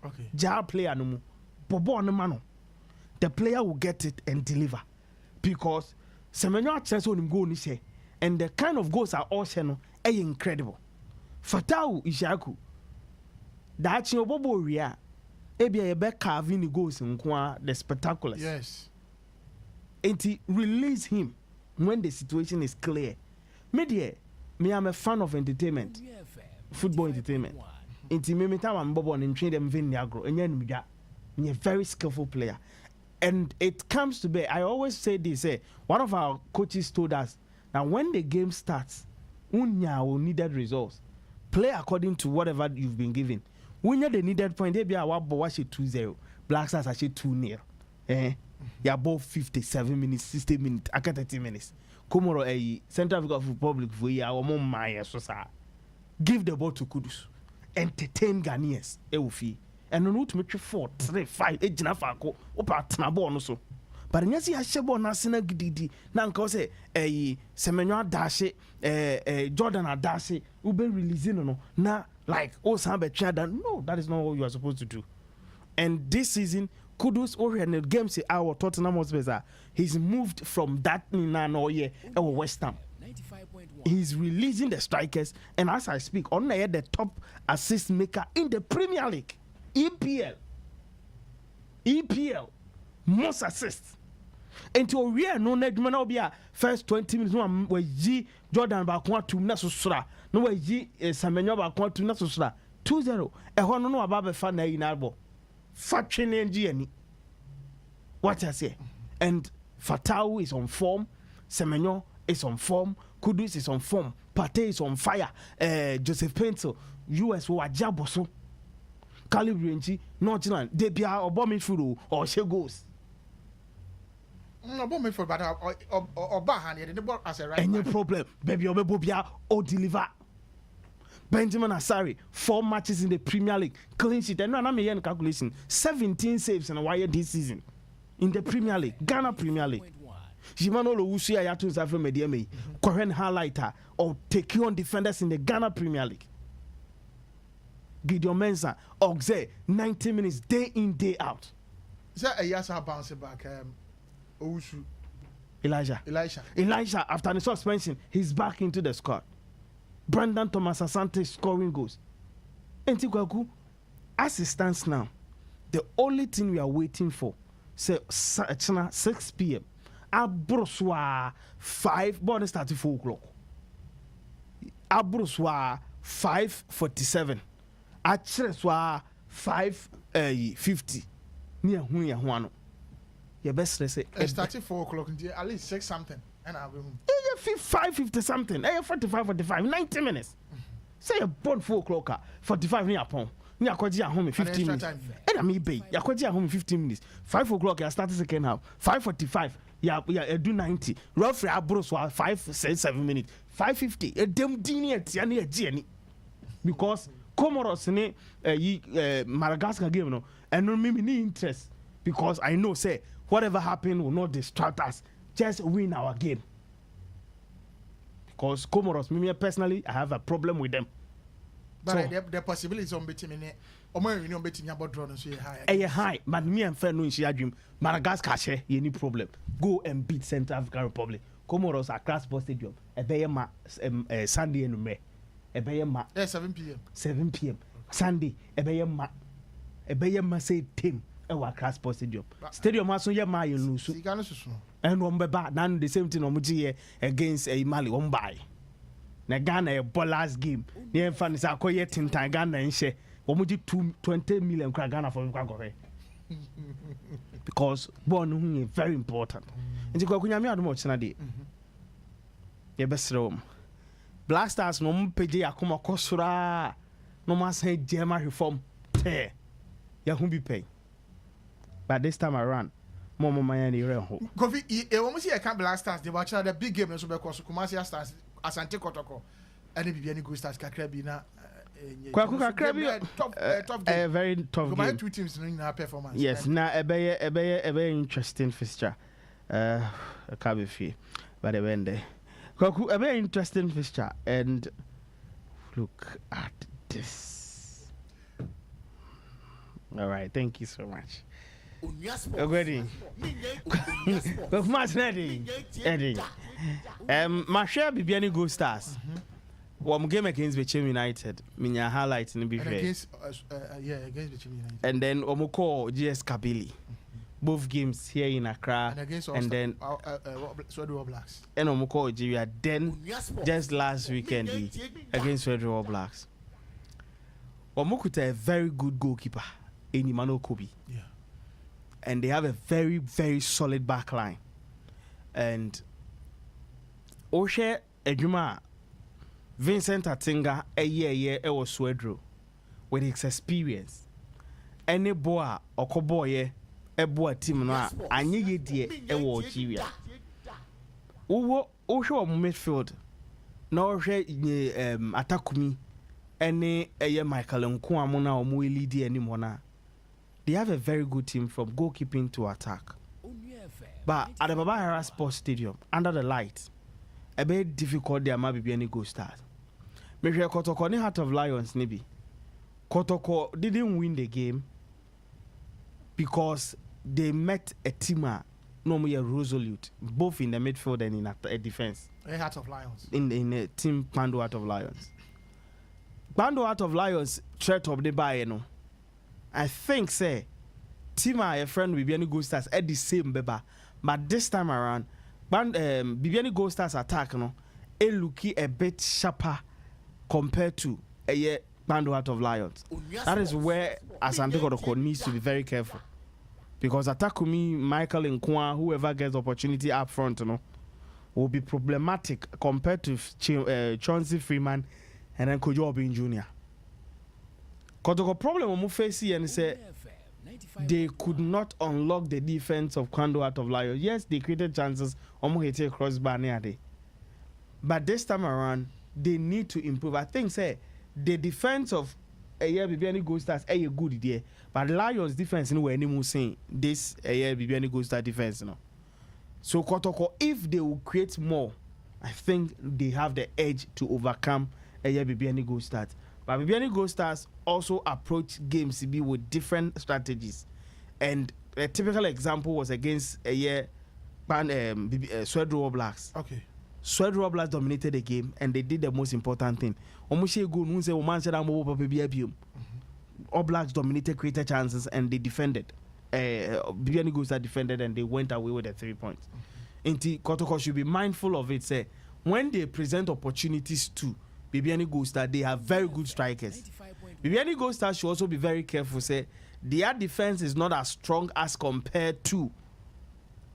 Okay. Jar player no mo. Bobo no mano. The player will get it and deliver. Because Semenyo chance on him goal ni say, and the kind of goals are all no incredible. Fatau Ishaku. That you bobo ria. Ebia yebe carving the goals in the spectaculars. Yes. And release him when the situation is clear. Me am a fan of entertainment. Football entertainment. Inti me time I'm bobo and train them vin agro. And you're a very skillful player. And it comes to be, I always say this, one of our coaches told us that when the game starts, unya will needed results. Play according to whatever you've been given. When you the needed point, they be a wabo wash 2-0. Black Stars actually 2-0. You're about 57 minutes, 60 minutes, 30 minutes. Komoro Central African Republic for you, our mom Maya Sosa. Give the ball to Kudus. Entertain Ghanaians. And no to make you 4, 3, 5, 8 Jinafako, Opa Tnabo no so. But in Yasi Hashebo Nasina Gidi, Nanko say, Semenyo Dashi, Jordan Adashi, Ube releasing no, na like, oh, Sambe Chada. No, that is not what you are supposed to do. And this season, Kudus in the game say our Tottenham Hotspur, he's moved from that West Ham. He's releasing the strikers, and as I speak, Onua the top assist maker in the Premier League, EPL, most assists. Until we are no Nedman will be a first 20 minutes. No, we G Jordan Bakwa to Nasusra. No, we G Semenyo Bakwa to Nasusra. 2-0. A one no about the fan in Albo. Faction and what I say. And Fatau is on form. Semenyo is on form. Kudus is on form. Pate is on fire. Joseph Pencil, US who are Jaboso. Calibranchi, Northland, they be our bombing through or she goes. No, bombing for but or Bahan, the ball as a right. Any problem, baby, or Bobia or deliver. Benjamin Asari, 4 matches in the Premier League, clean sheet, and I'm a calculation 17 saves and a wire this season in the Premier League, Ghana Premier League. Jimano Lowusi Ayatu Zafre Mediame, current highlighter or take on defenders in the Ghana Premier League. Gideon Mensah, Oxe, 90 minutes, day in, day out. Is that a Yasa bounce back? Owusu. Elijah, after the suspension, he's back into the squad. Brandon Thomas Asante scoring goals. Kwaku, as it stands now, the only thing we are waiting for, say 6 p.m. Abroswa 5, born starting 4 o'clock. Abroswa 5:47. Achreswa 5:50. Near Hunya Huano. Your best say starting 4 o'clock, at least 6 something. And I'll be 5:50 something. 45, 90 minutes. Say a born 4 o'clock, 45 near upon. Near Kwaji home in 15 minutes. And I mean, bay, Yakwaji home in 15 minutes. 5 o'clock, I started second half. 5:45, do 90. Roughly, I brought 5-7 minutes. 5:50, a damn dini at Tiani. Because Comoros, Madagascar game, no, and no me interest. Because I know, say, whatever happened will not distract us. Just win our game. Because Comoros, me personally, I have a problem with them. But so, the possibilities on betting in it, or maybe you betting about drone so high. High, but me and Fair no in dream. Madagascar share any problem. Go and beat Central African Republic. Comoros are Crassport Stadium. A Bayama Sunday and May. A Bayama 7 p.m. 7 p.m. Sunday. A Bayama say team. Our Crassport Stadium. Stadium also ya my lose. And one by done the same thing on against a Mali one by. Na Ghana a ballers game. Near fan is a quiet in Ghana and share. Omuji 20 million Ghana for Kwakore. Because born is very important. And you go kunyami adu much na day. Ye best room. Black Stars no mpege akoma kosura. No mas say Jema reform. ya hu bi pay. But this time around, more money re ho. Kofi e wo mo see e can Black Stars, they were the big game so be cause Kumasi Stars Asante Kotoko. And be any good stars kakra bi na Kwaku kakra bi tough game. A very tough game. Two teams in our performance. Yes, na a very interesting fixture. Kabe fi. But the wende. Kwaku a very interesting fixture and look at this. All right, thank you so much. Ready? Eddie. My share be any good stars. One game against Bechem United, minya highlight in the against against Bechem United. And then Omoko GS Kabili. Both games here in Accra and then Swedwell Blacks. And Omoko Algeria then just last weekend against Swedwell Blacks. Omokuta a very good goalkeeper in Imano Kobi. Yeah. And they have a very, very solid back line. And Oshe Ejuma Vincent Atinga a year was Swedro with his experience. Any boy or koboye a boy team no anyi die e wo Algeria. Oshe midfield na Oshe Atakumi any a Michael Nkwamuna or Mui lead anymore na. They have a very good team from goalkeeping to attack. But at the Baba Hara Sports Stadium, under the lights, a bit difficult there might be any good start. Maybe Kotoko ni Heart of Lions maybe. Kotoko didn't win the game because they met a teamer normally resolute, both in the midfield and in a defense. A Heart of Lions. In a team Pando Heart of Lions. Pando Heart of Lions threat of the buy, you know. I think say Tima a friend with Bibiani Gold Stars at the same beba, but this time around, Bibiani Gold Stars attack no, it looky a bit sharper compared to a year Bando Heart of Lions. That is where Asante Kotoko needs to be very careful, because Atakumi, Michael Nkwa, whoever gets opportunity up front, you know, will be problematic compared to Chauncey Freeman and then Kojo Obin Jr. Kotoko problem we face and say they could not unlock the defense of Kwando Heart of Lions. Yes, they created chances. Hit crossbar near day. But this time around, they need to improve. I think say the defense of a year Bibiani Gold Stars a good idea, but Lions defense no way anymore saying this a year Bibiani Gold Stars defense no. So Kotoko, if they will create more, I think they have the edge to overcome a year Bibiani Gold Stars. But Bibiani Gold Stars also approach games with different strategies. And a typical example was against a year Swedwell Blacks. Okay. Swedwell Blacks dominated the game and they did the most important thing. All Blacks dominated, created chances, and they defended. Bibiani Gold Stars defended and they went away with the 3 points. Kotoko should be mindful of it. Say when they present opportunities to Bibiani Gold Stars, they have very good strikers. Bibiani Gold Stars should also be very careful. Say their defense is not as strong as compared to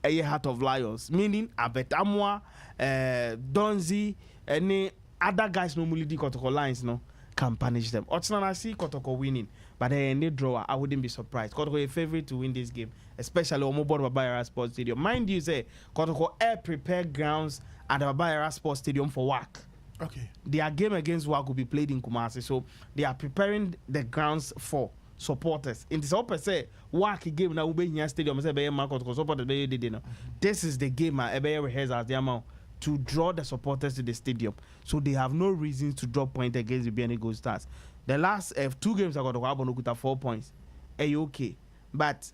a Heart of Lions, meaning Abetamwa, Donzi, any other guys normally do Kotoko lines no can punish them. I see Kotoko winning, but in the draw, I wouldn't be surprised. Kotoko a favorite to win this game, especially on Mobile Babaya Sports Stadium. Mind you, say Kotoko air prepared grounds at the Babaya Sports Stadium for work. Okay. Their game against WAC will be played in Kumasi, so they are preparing the grounds for supporters. In this upper say WAC game now will be in stadium. Say be market because supporters be did know. This is the game be rehearsal the amount to draw the supporters to the stadium. So they have no reason to drop point against the Bibiani Gold Stars. The last 2 games I got to Abonokuta 4 points. Okay, but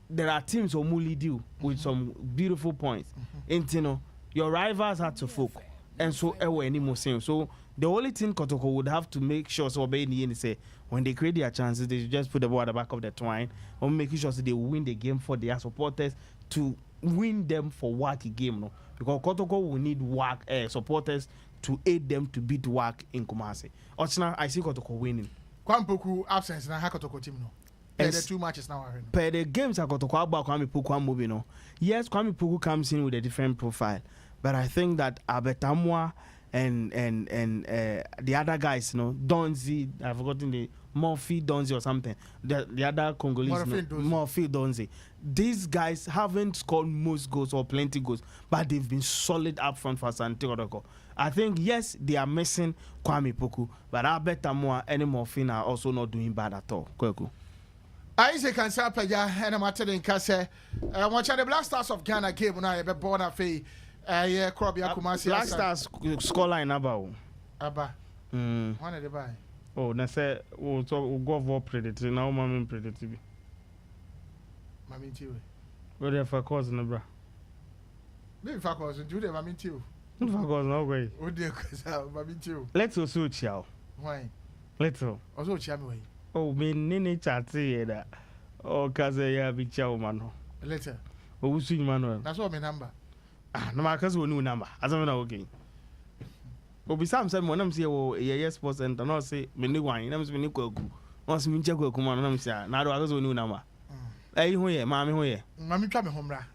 there are teams who only deal with some beautiful points. And you know your rivals had to focus. And so anymore same. So the only thing Kotoko would have to make sure so obey in the end say when they create their chances, they should just put the ball at the back of the twine or making sure so they win the game for their supporters to win them for WAC game. No? Because Kotoko will need WAC supporters to aid them to beat WAC in Kumasi. Ochina, I see Kotoko winning. Kwampoku absence na Kotoko team no. Per the 2 matches now. Per the games I Kotoko about Kwame Poku moving no. Yes, Kwame Poku comes in with a different profile. But I think that Abetamwa and the other guys, you know, Donzi, I've forgotten the Morphy Donzi or something. The other Congolese, Morphy Donzi. These guys haven't scored most goals or plenty goals, but they've been solid up front for Santiago Doko. I think, yes, they are missing Kwame Poku, but I bet Amoa and Morphine are also not doing bad at all. Kweku. Isaac and Sapaja and Amateur in Kase. I want the Black Stars of Ghana game when I have born a fee. Krobia Kumasi. Black Stars scoreline about. Abba. One of the buy. Oh, na say we'll go for predator. Now, Mammy predator. Mammy too. What if I cause in the bra? Maybe if I cause do the Mammy too. If I cause no way. Oh, dear, Mammy too. Let's also chow. Why? Let's all. Also, Chamway. Oh, me nini chatty that. Oh, Kaze be chow man. Letter. Oh, see Manuel. That's all my number. Ah, no, my cousin will know number. As I'm not okay. Obi Sam said when I'm say oh yeah sports center no say me ni wan na me ni kwaku once me nche kwaku man na me say na do akazo ni na ma eh ho ye ma me ho ye ma me twa me homra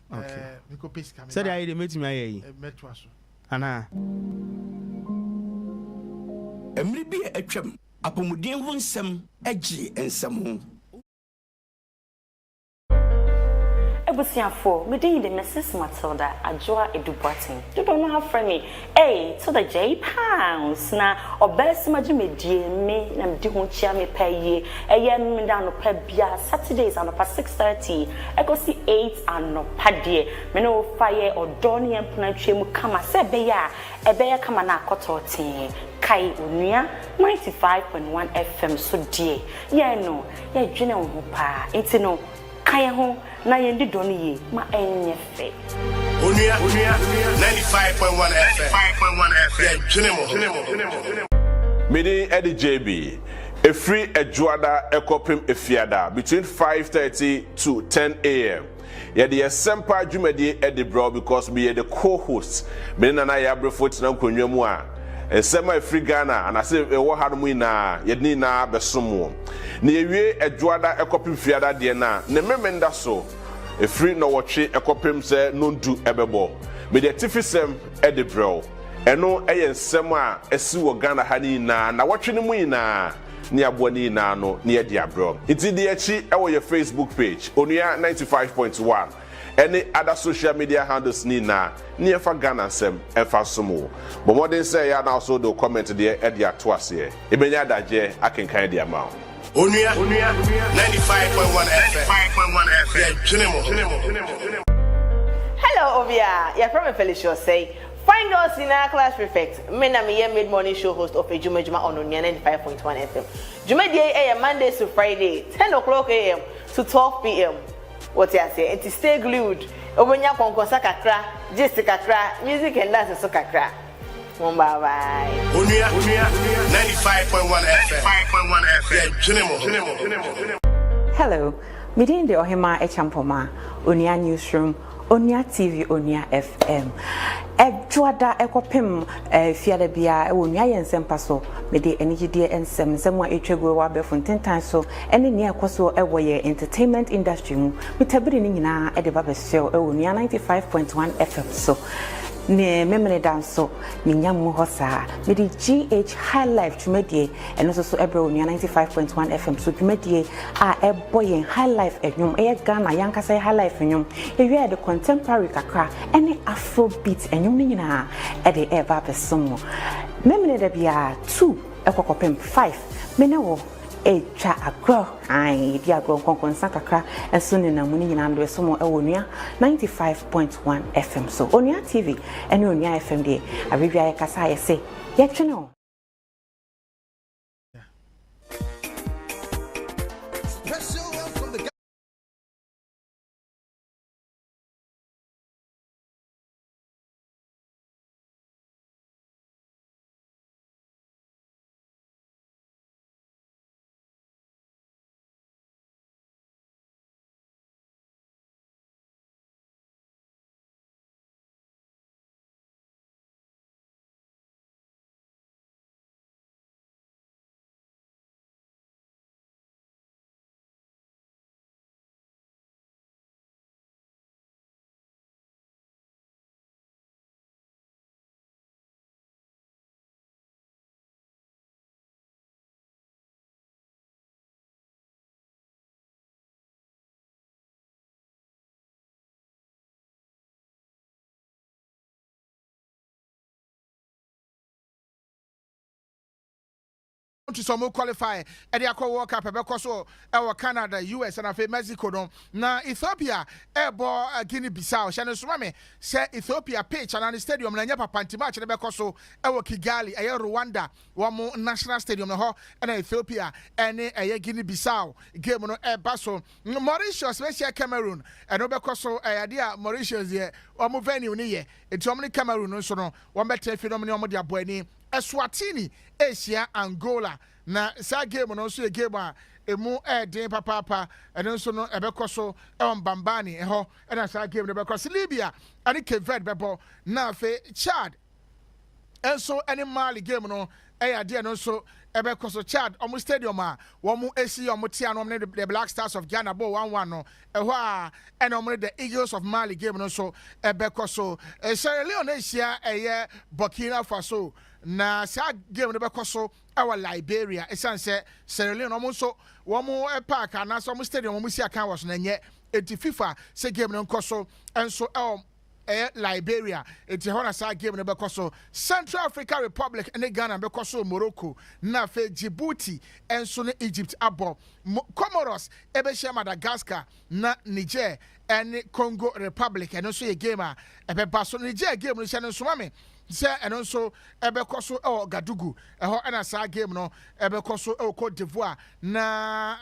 me ko pace camera said I dey metimi aye yi meto aso ana emri bi atwam apomuden ho nsem agi nsem ho Ebusiafo, me dey the Mrs. Matilda Ajoa Edubuatin. You don't know how friendly. Hey, to the J pounds na obesi majime die me na mdi ho chia me pay. Eye me da no pa bia Saturdays and pa 6:30. I go see 8 and no pa die. Me no fire odoni empuna twemu kama se be ya. Ebe ya kama na akototin. Kai Onua 95.1 FM so die. Ye no, ye dwene ho pa. Enti no kaya ho na yendi doni ye ma enye fe Onua 95.1 FM yeah junemo Midi Eddie JB a free Ejuada Ekopim Efiada between 5:30 to 10 a.m. Yeah, the Sempa Jumedi Eddie Bro because we are the co-hosts. Me na ya brefot na nkonwa mu a Sema free Ghana and I say ewo harumu na yedni na besomo. Na ewie Ejuada Ekopim Fiada de na ne memenda so a free no watch Ekopim se no do ebebo. Me the tifisem Eddie Bro. Eno nsem a esi wo Ghana ha ni na watwe ne mu na ni aboni na no ni e dia bro iti de echi e wo your Facebook page Onua 95.1 any other social media handles ni na ni e fa Ghana nsem e fa somo but modern say ya na also do comment de e dia to ase e benya daje akenkan dia ma Onua 95.1 FM Hello Ovia you're from Felicia say find us in our class prefect. Me na me mid-morning show host of Ejuma on Onua 95.1 FM. Juma day AM Mondays to Friday, 10 o'clock AM to 12 PM. What you say? And to stay glued. Obonya konkosa kakra, gist kakra, music and dance so kakra. Bye bye. Onua 95.1 FM. Hello, me dey the Ohima Echampoma, Onua Newsroom, Onua TV, Onua FM. Ejuada ekopem fiada bia e wonua yensem paso me de enigide ensem nsem a etwego wa be fontentan so ene ne ekoso e woye entertainment industry mu metabiri ni nyina e de ba be show e wonua 95.1 FM so ne memene danso me nyam ho saa me de GH High Life twumedie eno so ebro Onua 95.1 FM so twumedie a e boyen High Life enwom e Ghana yankasa High Life enwom e wi de contemporary kakra ene Afrobeat enwom ni nyina e de e ba besomo memene de bia 2 ekokopem 5 mene wo echa agro ai dia agro konkonsa kakra eso ne na muni nyina ndo eso mo e Onua 95.1 FM so Onua TV ene Onua FM de abibia ye kasa ye se ye twene to some qualify at the World Cup because our Canada, US and Mexico no na Ethiopia ebo Guinea Bissau Shannon Swami say Ethiopia pitch and the stadium na nyapa panti match na because so ewo Kigali Rwanda wamo national stadium no and Ethiopia and Guinea Bissau game no baso Mauritius we share Cameroon and because so idea Mauritius ye wamo venue ni ye etomni Cameroon so no wambete phenomenon omo dia boani Eswatini Asia Angola na sa game no so game a emu den papa and nso no ebekoso Bambani eho and sa game no bekoso Libya and Cape Verde bebo na fe Chad enso any Mali game no ade no so ebekoso Chad omo stadium a womu esi omo tia no the Black Stars of Ghana bo 1-1 no eho a and omo the Eagles of Mali game no so ebekoso Sierra Leone Asia Burkina Faso na sa game no bekoso our Liberia esan say Sierra Leone omo womo park na so omo stadium omo si aka was na nye enti FIFA say game no nkoso enso Liberia enti hona sa game no bekoso Central Africa Republic and Ghana bekoso Morocco na fe Djibouti enso ne Egypt abo Comoros share Madagascar na Niger and Congo Republic and also a game ebe so Niger game no share no so mame say and also ebekoso Gadugu eho na sa game no ebekoso Cote d'Ivoire na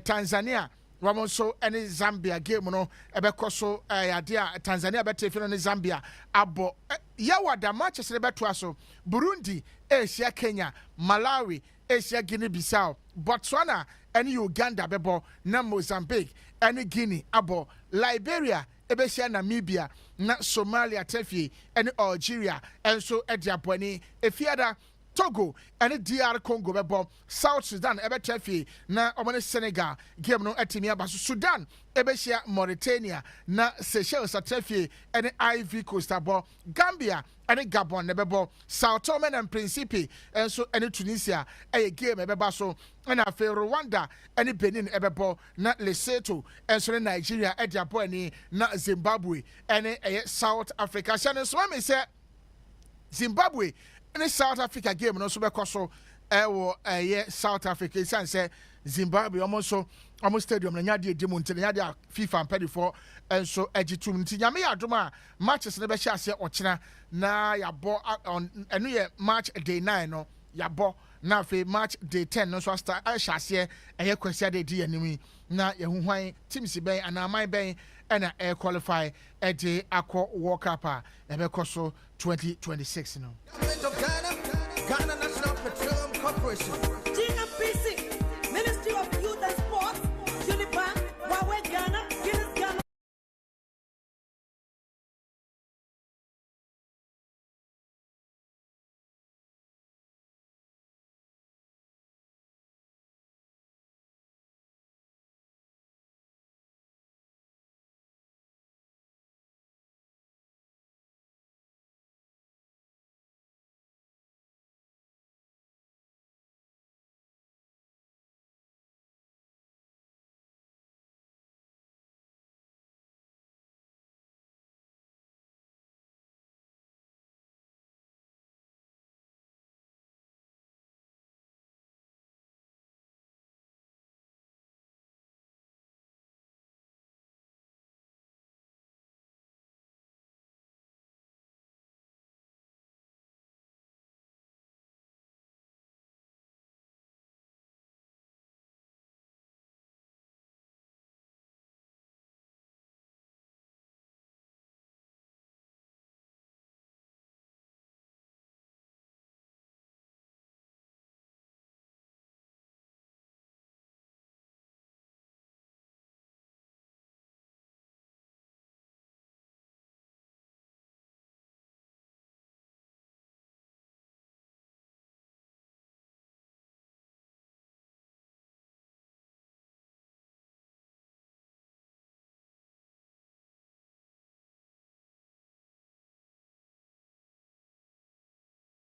Tanzania Wamonso any Zambia game no ebekoso idea Tanzania betefi no Zambia abo yawa da matches beto so Burundi Asia Kenya Malawi Asia Guinea Bissau Botswana and Uganda bebo na Mozambique and Guinea abo Liberia Ebesia Namibia na Somalia tefi and Algeria and so Ediaponi efiada Togo and DR Congo bebo South Sudan ebe tefi na omane Senegal game no etimi abaso Sudan ebesia Mauritania na Seychelles tefi and Ivory Coast abo Gambia and Gabon bebo Sao Tome and Principe and so and Tunisia a game ebeba so and afi Rwanda and Benin ebebo na Lesotho and so Nigeria ediaponi na Zimbabwe and South Africa Shannon so me say Zimbabwe in South Africa game no so bekoso South Africa isan say Zimbabwe almost stadium na nyade demo nti nyade FIFA mpedi for enso egitum nti nyame yadoma matches na be hye ase ochina na yabo on enu ye match day 9 no yabo na fe match day 10 no so start hye ase kwasi ade di animi na yehuhwan teams ben anaman ben na qualify the Aqua World Cup ebekoso 2026 no. Ghana National Petroleum Corporation, GNPC, Ministry of Youth and Sports, Unibank, Huawei Ghana, Guinness Ghana.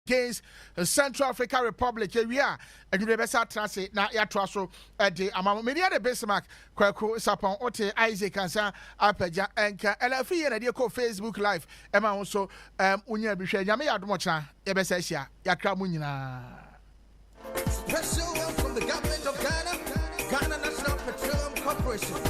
Against Central Africa Republic, we are and you best translate now. Ya traso the amount many other Bismarck Kwaku Sarpong Ote Isaac Kansa Apeja Enka LFE and the Facebook Live. Emma also unya bishe nyame ya domocha ya besesia ya kra mu nyina. Special one from the government of Ghana, Ghana National Petroleum Corporation.